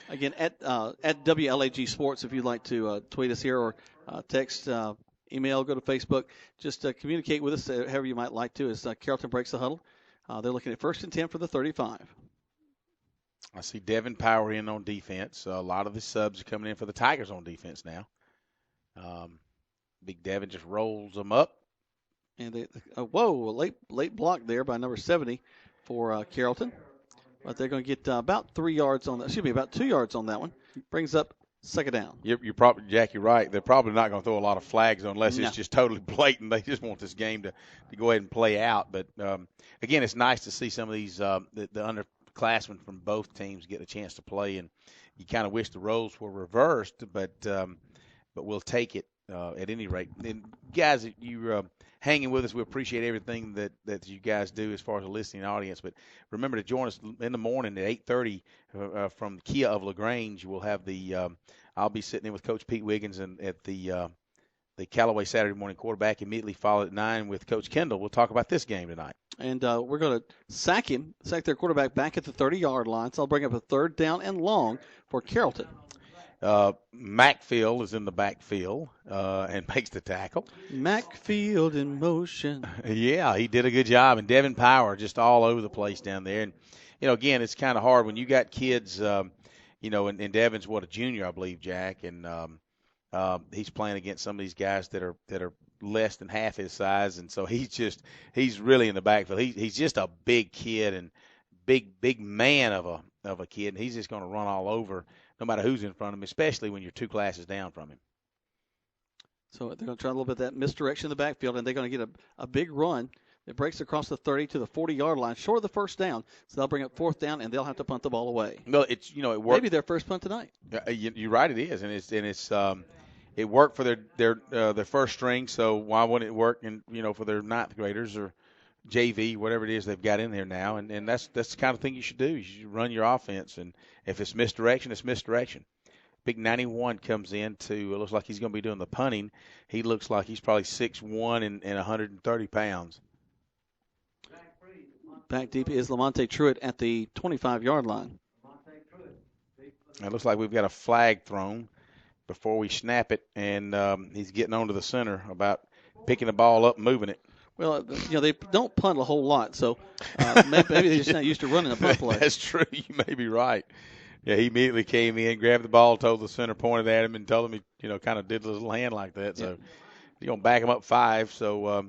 again, at WLAG Sports, if you'd like to tweet us here or text, email, go to Facebook. Just communicate with us however you might like to as Carrollton breaks the huddle. They're looking at 1st and 10 for the 35. I see Devin Power in on defense. A lot of the subs are coming in for the Tigers on defense now. Big Devin just rolls them up. And a late block there by number 70 for Carrollton. But they're going to get about 3 yards on that. Excuse me, about 2 yards on that one. Brings up second down. You're probably, Jack, you're right. They're probably not going to throw a lot of flags unless it's just totally blatant. They just want this game to go ahead and play out. But, again, it's nice to see some of these the underclassmen from both teams get a chance to play. And you kind of wish the roles were reversed, but we'll take it at any rate. And, guys, you're hanging with us. We appreciate everything that you guys do as far as the listening audience. But remember to join us in the morning at 8:30 from Kia of LaGrange. We'll have I'll be sitting in with Coach Pete Wiggins and at the Callaway Saturday morning quarterback. Immediately followed at 9 with Coach Kendall. We'll talk about this game tonight. And we're going to sack their quarterback back at the 30-yard line. So I'll bring up a third down and long for Carrollton. Macfield is in the backfield and makes the tackle. Macfield in motion. Yeah, he did a good job. And Devin Power just all over the place down there. And, again, it's kind of hard when you got kids, and Devin's a junior, I believe, Jack. And he's playing against some of these guys that are less than half his size. And so he's really in the backfield. He's just a big kid and big man of a kid. And he's just going to run all over no matter who's in front of him, especially when you're 2 classes down from him. So they're going to try a little bit of that misdirection in the backfield, and they're going to get a big run that breaks across the 30 to the 40-yard line, short of the first down. So they'll bring up fourth down, and they'll have to punt the ball away. Well, it worked. Maybe their first punt tonight. You're right, it is, and it worked for their first string. So why wouldn't it work? For their 9th graders or JV, whatever it is they've got in there now, and that's the kind of thing you should do. You should run your offense, and if it's misdirection, it's misdirection. Big 91 comes in it looks like he's going to be doing the punting. He looks like he's probably 6'1" and 130 pounds. Back deep is Lamonte Truitt at the 25-yard line. It looks like we've got a flag thrown before we snap it, and he's getting onto the center about picking the ball up and moving it. Well, they don't punt a whole lot, so maybe they're just not used to running a punt play. That's true. You may be right. Yeah, he immediately came in, grabbed the ball, told the center, pointed at him, and told him he, kind of did a little hand like that. So he's going to back him up 5. So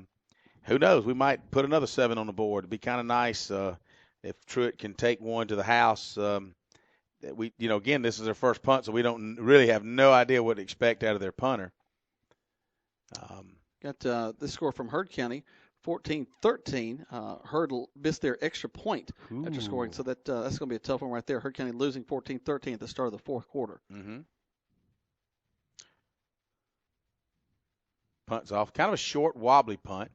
who knows? We might put another 7 on the board. It'd be kind of nice if Truitt can take one to the house. Again, this is their first punt, so we don't really have no idea what to expect out of their punter. Got this score from Heard County, 14-13. Heard missed their extra point after scoring, so that's going to be a tough one right there. Heard County losing 14-13 at the start of the fourth quarter. Mm-hmm. Punt's off. Kind of a short, wobbly punt.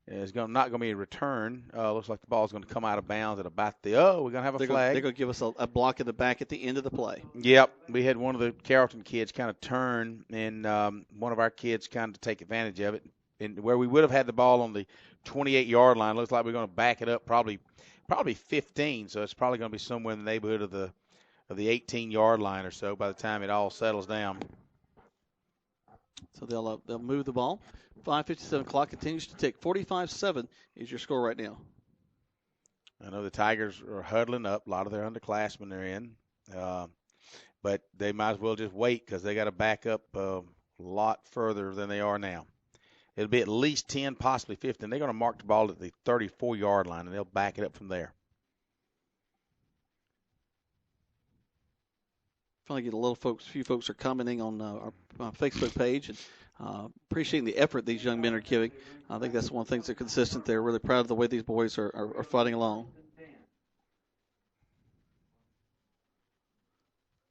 It's not going to be a return. Looks like the ball's going to come out of bounds at about we're going to have a flag. They're going to give us a block in the back at the end of the play. Yep. We had one of the Carrollton kids kind of turn, and one of our kids kind of take advantage of it. And where we would have had the ball on the 28-yard line, looks like we're going to back it up probably 15. So it's probably going to be somewhere in the neighborhood of the 18-yard line or so by the time it all settles down. So they'll move the ball. 5:57 clock continues to tick. 45-7 is your score right now. I know the Tigers are huddling up. A lot of their underclassmen are in. But they might as well just wait because they got to back up a lot further than they are now. It'll be at least 10, possibly 15. They're going to mark the ball at the 34-yard line, and they'll back it up from there. Finally get a few folks are commenting on our Facebook page and appreciating the effort these young men are giving. I think that's one of the things that's consistent. They're really proud of the way these boys are fighting along.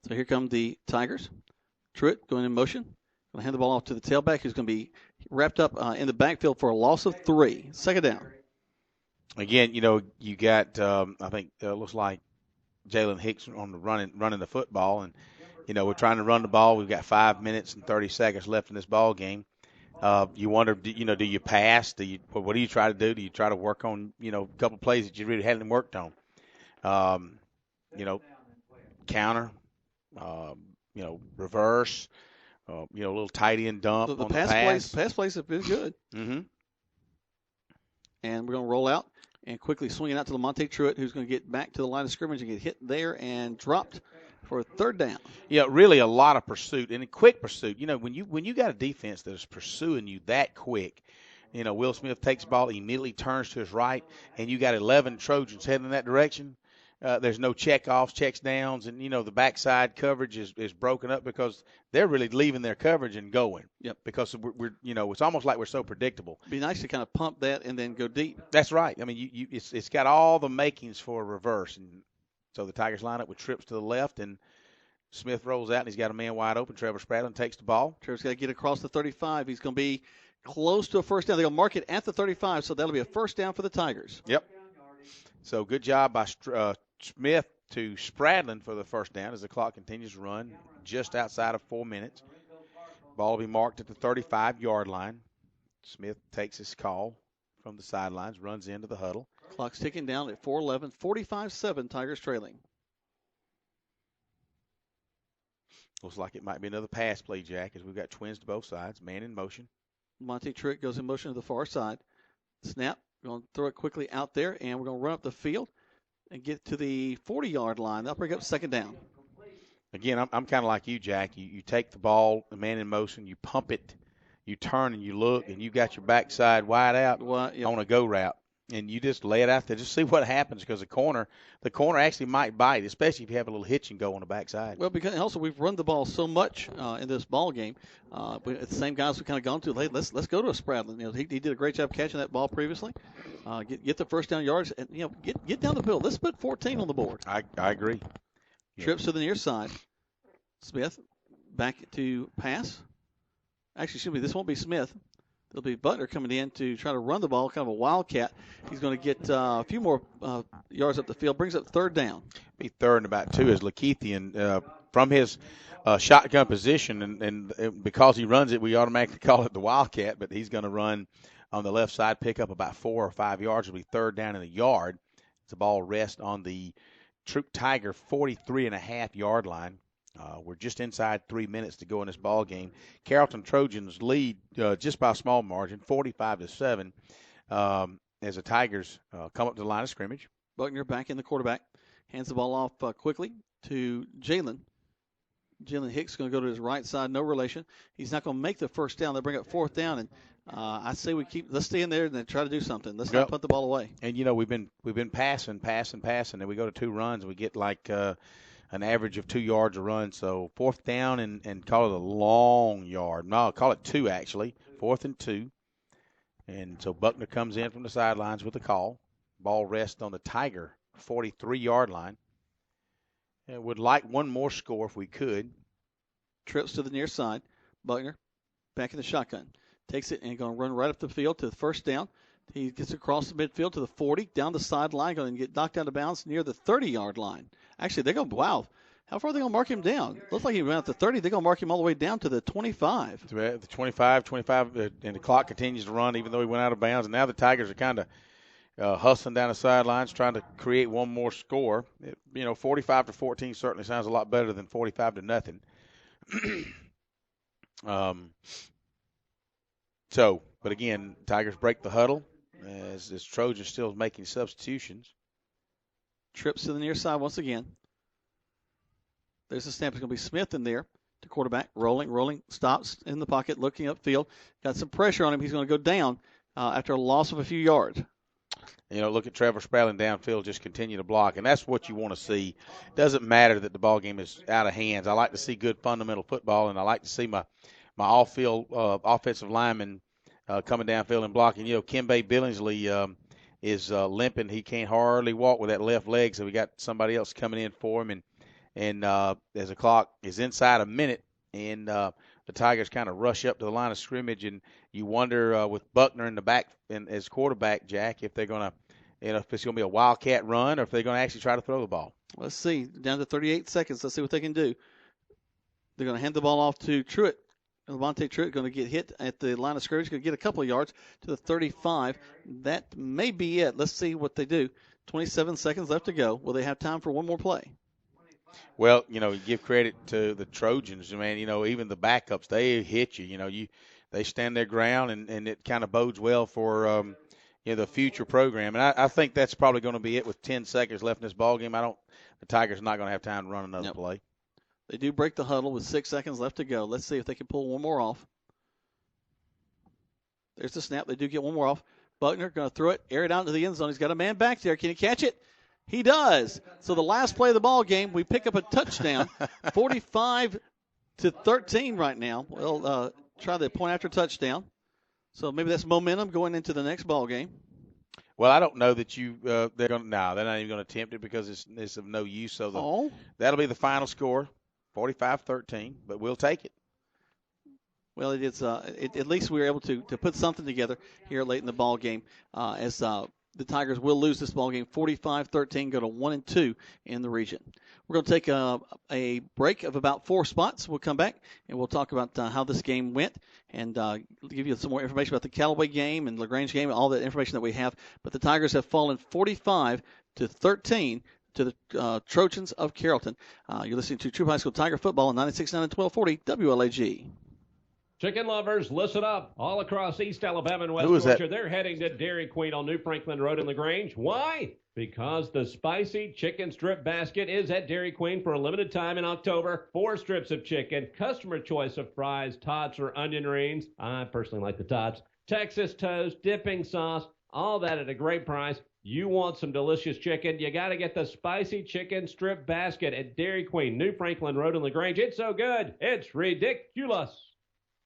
So here come the Tigers. Truitt going in motion. Going to hand the ball off to the tailback, who's going to be wrapped up in the backfield for a loss of 3. Second down. Again, you got I think looks like Jalen Hicks on the running the football, and we're trying to run the ball. We've got 5 minutes and 30 seconds left in this ball game. You wonder, do you pass? What do you try to do? Do you try to work on a couple of plays that you really hadn't worked on? Counter, reverse, a little tight end dump on the pass. Pass plays have been good. Mm-hmm. And we're going to roll out. and quickly swinging out to Lamonte Truitt, who's going to get back to the line of scrimmage and get hit there and dropped for a third down. Yeah, really a lot of pursuit and a quick pursuit. You know, when you got a defense that is pursuing you that quick, you know, Will Smith takes the ball, immediately turns to his right, and you got 11 Trojans heading in that direction. There's no checkoffs, checks downs, and, you know, the backside coverage is broken up because they're really leaving their coverage and going. Yep. Because we're you know, it's almost like we're so predictable. It'd be nice to kind of pump that and then go deep. That's right. I mean, it's got all the makings for a reverse. And so the Tigers line up with Trips to the left, and Smith rolls out, and he's got a man wide open. Trevor Spradlin takes the ball. Trevor's got to get across the 35. He's going to be close to a first down. They're going to mark it at the 35, so that'll be a first down for the Tigers. Yep. So good job by Smith to Spradlin for the first down as the clock continues to run just outside of 4 minutes. Ball will be marked at the 35-yard line. Smith takes his call from the sidelines, runs into the huddle. Clock's ticking down at 4:11, 45-7, Tigers trailing. Looks like it might be another pass play, Jack, as we've got twins to both sides. Man in motion. Monte Truitt goes in motion to the far side. Snap. We're going to throw it quickly out there, and we're going to run up the field and get to the 40-yard line. That'll bring up second down. Again, I'm kind of like you, Jack. You take the ball, the man in motion, you pump it, you turn and you look, and you got your backside wide out on a go route. And you just lay it out there, just see what happens, because the corner actually might bite, especially if you have a little hitch and go on the backside. Well, because also we've run the ball so much in this ball game. The same guys we kind of gone to. Hey, let's go to a Spradlin. You know, he did a great job catching that ball previously. Get the first down yards, and get down the field. Let's put 14 on the board. I agree. Yeah. Trips to the near side. Smith back to pass. Actually, excuse me, this won't be Smith. It'll be Butler coming in to try to run the ball, kind of a wildcat. He's going to get a few more yards up the field, brings up third down. Be third and about two as Lakeithian from his shotgun position, and because he runs it, we automatically call it the wildcat, but he's going to run on the left side, pick up about 4 or 5 yards. It'll be third down in the yard. The ball rests on the Troup Tiger 43.5-yard line. We're just inside 3 minutes to go in this ball game. Carrollton Trojans lead just by a small margin, 45-7, as the Tigers come up to the line of scrimmage. Buckner back in the quarterback, hands the ball off quickly to Jalen. Jalen Hicks going to go to his right side, no relation. He's not going to make the first down. They bring up fourth down, and I say let's stay in there and then try to do something. Let's not put the ball away. And we've been passing, and we go to 2 runs, and we get like an average of 2 yards a run. So fourth down and call it a long yard. No, I'll call it 2 actually. 4th and 2. And so Buckner comes in from the sidelines with the call. Ball rests on the Tiger 43-yard line. And would like one more score if we could. Trips to the near side. Buckner back in the shotgun. Takes it and going to run right up the field to the first down. He gets across the midfield to the 40, down the sideline, going to get knocked out of bounds near the 30-yard line. Actually, they're going to, wow, how far are they going to mark him down? Looks like he went out to 30. They're going to mark him all the way down to the 25. The 25, and the clock continues to run even though he went out of bounds. And now the Tigers are kind of hustling down the sidelines, trying to create one more score. 45-14 certainly sounds a lot better than 45-0. But again, Tigers break the huddle as Trojans still making substitutions. Trips to the near side once again. There's the snap. It's going to be Smith in there to quarterback. Rolling, stops in the pocket, looking upfield. Got some pressure on him. He's going to go down after a loss of a few yards. Look at Trevor Spradlin downfield, just continue to block, and that's what you want to see. It doesn't matter that the ball game is out of hands. I like to see good fundamental football, and I like to see my off-field offensive linemen coming downfield and blocking. Kimbe Billingsley is limping. He can't hardly walk with that left leg, so we got somebody else coming in for him. And as the clock is inside a minute, and the Tigers kind of rush up to the line of scrimmage, and you wonder with Buckner in the back and as quarterback, Jack, if they're going to, if it's going to be a wildcat run or if they're going to actually try to throw the ball. Let's see. Down to 38 seconds. Let's see what they can do. They're going to hand the ball off to Truitt. Lamonte Truitt going to get hit at the line of scrimmage. Going to get a couple of yards to the 35. That may be it. Let's see what they do. 27 seconds left to go. Will they have time for one more play? Well, you give credit to the Trojans, man. Even the backups, they hit you. They stand their ground, and it kind of bodes well for, the future program. And I think that's probably going to be it with 10 seconds left in this ball game. The Tigers are not going to have time to run another play. They do break the huddle with 6 seconds left to go. Let's see if they can pull one more off. There's the snap. They do get one more off. Buckner going to throw it, air it out into the end zone. He's got a man back there. Can he catch it? He does. So the last play of the ball game, we pick up a touchdown, 45-13 right now. We'll try the point after touchdown. So maybe that's momentum going into the next ball game. Well, I don't know that they're going to. No, they're not even going to attempt it because it's of no use. So that'll be the final score, 45-13. But we'll take it. Well, it is. At least we were able to put something together here late in the ball game. As the Tigers will lose this ball game, 45-13, go to 1-2 in the region. We're going to take a break of about 4 spots. We'll come back and we'll talk about how this game went and give you some more information about the Callaway game and LaGrange game, all the information that we have. But the Tigers have fallen 45-13 to the Trojans of Carrollton. You're listening to Troup High School Tiger Football on 96.9 and 1240 WLAG. Chicken lovers, listen up. All across East Alabama and West Georgia, they're heading to Dairy Queen on New Franklin Road in LaGrange. Why? Because the spicy chicken strip basket is at Dairy Queen for a limited time in October. 4 strips of chicken, customer choice of fries, tots, or onion rings. I personally like the tots. Texas toast, dipping sauce, all that at a great price. You want some delicious chicken, you got to get the spicy chicken strip basket at Dairy Queen, New Franklin Road in LaGrange. It's so good, it's ridiculous.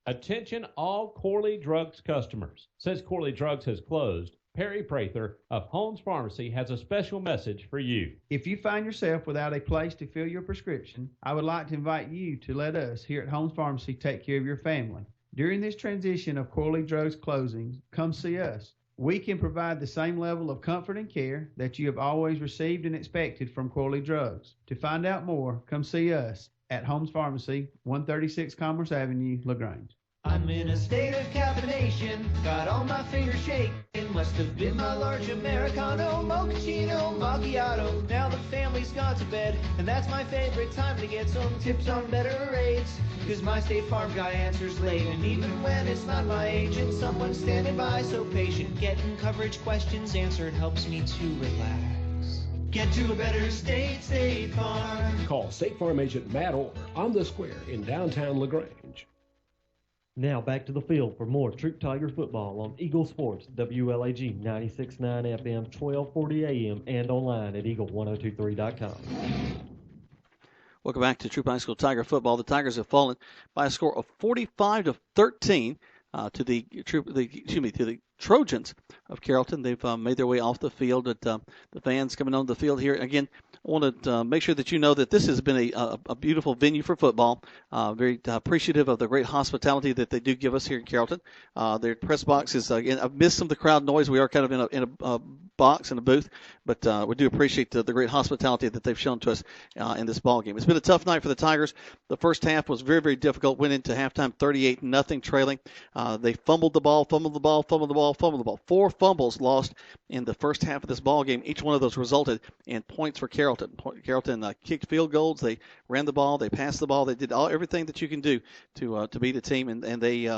Attention all Corley Drugs customers. Since Corley Drugs has closed, Perry Prather of Holmes Pharmacy has a special message for you. If you find yourself without a place to fill your prescription, I would like to invite you to let us here at Holmes Pharmacy take care of your family. During this transition of Corley Drugs closings, come see us. We can provide the same level of comfort and care that you have always received and expected from Corley Drugs. To find out more, come see us at Holmes Pharmacy, 136 Commerce Avenue, LaGrange. I'm in a state of caffeination, got all my fingers shaking. Must have been my large Americano, mochaccino, macchiato. Now the family's gone to bed, and that's my favorite time to get some tips on better rates. Cause my State Farm guy answers late, and even when it's not my agent, someone's standing by so patient. Getting coverage questions answered helps me to relax. Get to a better state, State Farm. Call State Farm agent Matt Orr on the square in downtown LaGrange. Now back to the field for more Troup Tiger football on Eagle Sports, WLAG 96.9 FM, 1240 AM, and online at eagle1023.com. Welcome back to Troup High School Tiger football. The Tigers have fallen by a score of 45-13 to the Trojans of Carrollton. They've made their way off the field. The fans coming on the field here again. I want to make sure that you know that this has been a beautiful venue for football. Very appreciative of the great hospitality that they do give us here in Carrollton. Their press box is, again, I've missed some of the crowd noise. We are kind of in a box, in a booth, but we do appreciate the great hospitality that they've shown to us in this ball game. It's been a tough night for the Tigers. The first half was very, very difficult. Went into halftime 38-0 trailing. They fumbled the ball. 4 fumbles lost in the first half of this ball game. Each one of those resulted in points for Carrollton. Carrollton kicked field goals. They ran the ball. They passed the ball. They did everything that you can do to beat a team. And they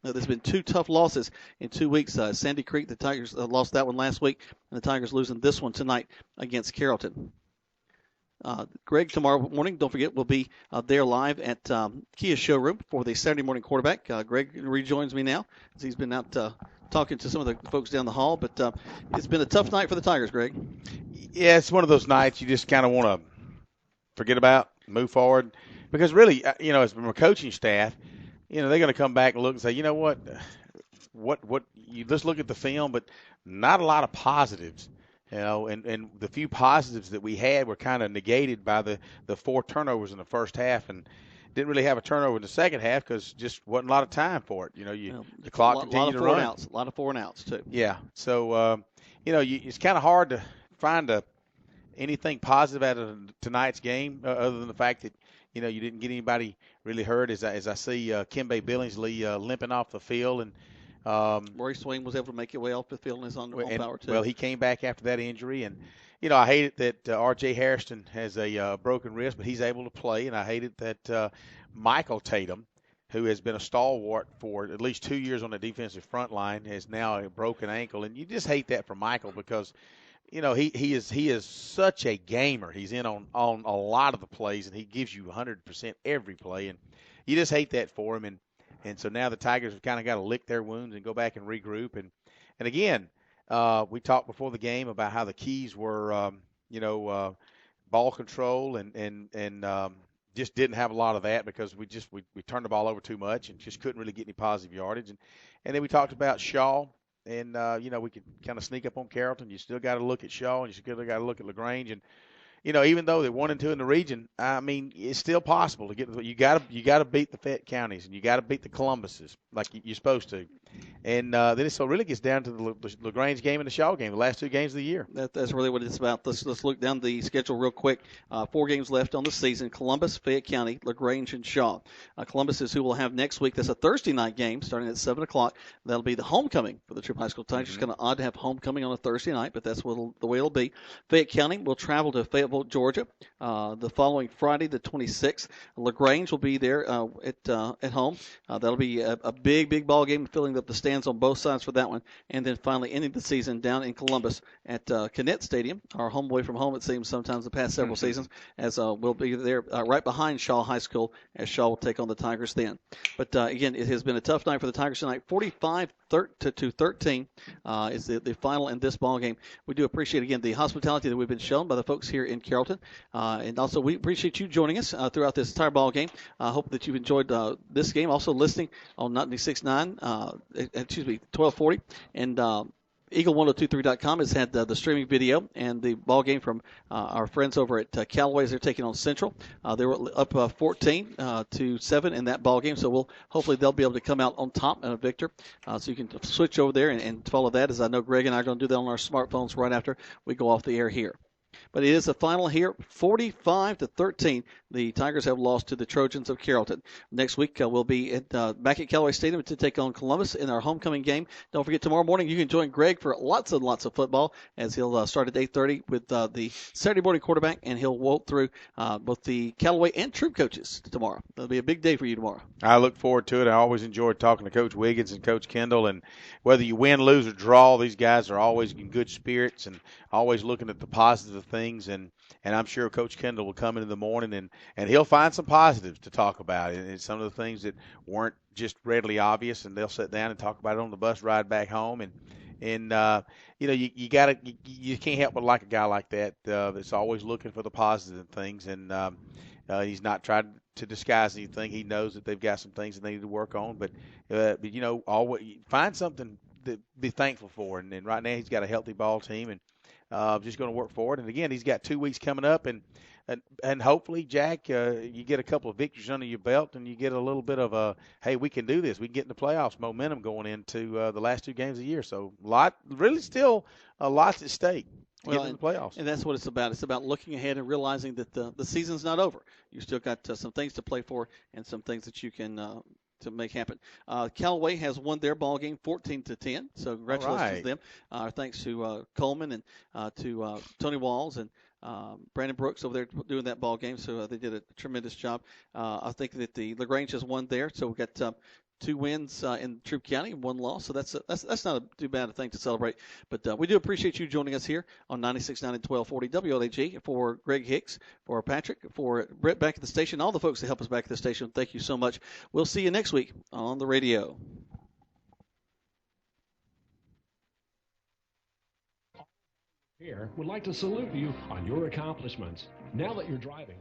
there's been 2 tough losses in 2 weeks. Sandy Creek, the Tigers lost that one last week, and the Tigers losing this one tonight against Carrollton. Greg, tomorrow morning, don't forget, we'll be there live at Kia Showroom for the Saturday morning quarterback. Greg rejoins me now as he's been out talking to some of the folks down the hall. But it's been a tough night for the Tigers, Greg. Yeah, it's one of those nights you just kind of want to forget about, move forward. Because really, as from a coaching staff, they're going to come back and look and say, you know what, you just look at the film, but not a lot of positives. And the few positives that we had were kind of negated by the 4 turnovers in the first half, and didn't really have a turnover in the second half because just wasn't a lot of time for it. The clock continued to run. A lot of 4 and outs too. Yeah. So, it's kind of hard to find anything positive out of tonight's game other than the fact that, you didn't get anybody really hurt as I see Kimbe Billingsley limping off the field. And Rory Swain was able to make his way off the field and is on power too. Well, he came back after that injury, and I hated that R.J. Harrison has a broken wrist, but he's able to play, and I hated that Michael Tatum who has been a stalwart for at least 2 years on the defensive front line, has now a broken ankle. And you just hate that for Michael because, he is such a gamer. He's in on a lot of the plays, and he gives you 100% every play. And you just hate that for him. And so now the Tigers have kind of got to lick their wounds and go back and regroup. And again, we talked before the game about how the keys were, ball control and just didn't have a lot of that because we turned the ball over too much and just couldn't really get any positive yardage. And then we talked about Shaw, and we could kind of sneak up on Carrollton. You still got to look at Shaw, and you still got to look at LaGrange. And even though they're 1 and 2 in the region, I mean, it's still possible to get. You got to beat the Fayette counties, and you got to beat the Columbuses like you're supposed to. And then it really gets down to the LaGrange game and the Shaw game, the last 2 games of the year. That's really what it's about. Let's look down the schedule real quick. 4 games left on the season: Columbus, Fayette County, LaGrange, and Shaw. Columbus is who we'll have next week. That's a Thursday night game starting at 7 o'clock. That'll be the homecoming for the Troup High School Tigers. It's kind of odd to have homecoming on a Thursday night, but that's the way it'll be. Fayette County will travel to Fayetteville, Georgia, the following Friday, the 26th. LaGrange will be there at home. That'll be a big ball game, filling up the stands on both sides for that one. And then finally ending the season down in Columbus at Connett Stadium, our home away from home, it seems, sometimes the past several seasons, as we'll be there right behind Shaw High School, as Shaw will take on the Tigers then. But again, it has been a tough night for the Tigers tonight. 45-13 is the final in this ball game. We do appreciate, again, the hospitality that we've been shown by the folks here in Carrollton. And also, we appreciate you joining us throughout this entire ball game. I hope that you've enjoyed this game. Also listening on 96.9, 1240. And Eagle1023.com has had the streaming video and the ball game from our friends over at Callaway as they're taking on Central. They were up 14-7 in that ball game, so hopefully they'll be able to come out on top and a victor. So you can switch over there and follow that, as I know Greg and I are going to do that on our smartphones right after we go off the air here. But it is a final here, 45-13. The Tigers have lost to the Trojans of Carrollton. Next week we'll be back at Callaway Stadium to take on Columbus in our homecoming game. Don't forget, tomorrow morning you can join Greg for lots and lots of football, as he'll start at 8:30 with the Saturday morning quarterback, and he'll walk through both the Callaway and Troup coaches tomorrow. It'll be a big day for you tomorrow. I look forward to it. I always enjoy talking to Coach Wiggins and Coach Kendall, and whether you win, lose, or draw, these guys are always in good spirits and always looking at the positive things. And I'm sure Coach Kendall will come in the morning and he'll find some positives to talk about. And some of the things that weren't just readily obvious, and they'll sit down and talk about it on the bus ride back home. And you can't help but like a guy like that that's always looking for the positive things. And he's not trying to disguise anything. He knows that they've got some things that they need to work on. But always find something to be thankful for. And right now he's got a healthy ball team, and just going to work forward. And again, he's got 2 weeks coming up, and hopefully, Jack, you get a couple of victories under your belt, and you get a little bit of hey, we can do this. We can get in the playoffs momentum going into the last 2 games of the year. So still a lot at stake. Well, in the playoffs. And that's what it's about. It's about looking ahead and realizing that the season's not over. You still got some things to play for and some things that you can to make happen. Callaway has won their ball game 14-10, so congratulations to them. Thanks to Coleman and to Tony Walls and Brandon Brooks over there doing that ball game. So they did a tremendous job. I think that the LaGrange has won there, so we've got 2 wins in Troup County and 1 loss. So that's not too bad a thing to celebrate. But we do appreciate you joining us here on 96.9 and 1240 WLAG. For Greg Hicks, for Patrick, for Brett back at the station, all the folks that help us back at the station, thank you so much. We'll see you next week on the radio. Here would like to salute you on your accomplishments. Now that you're driving.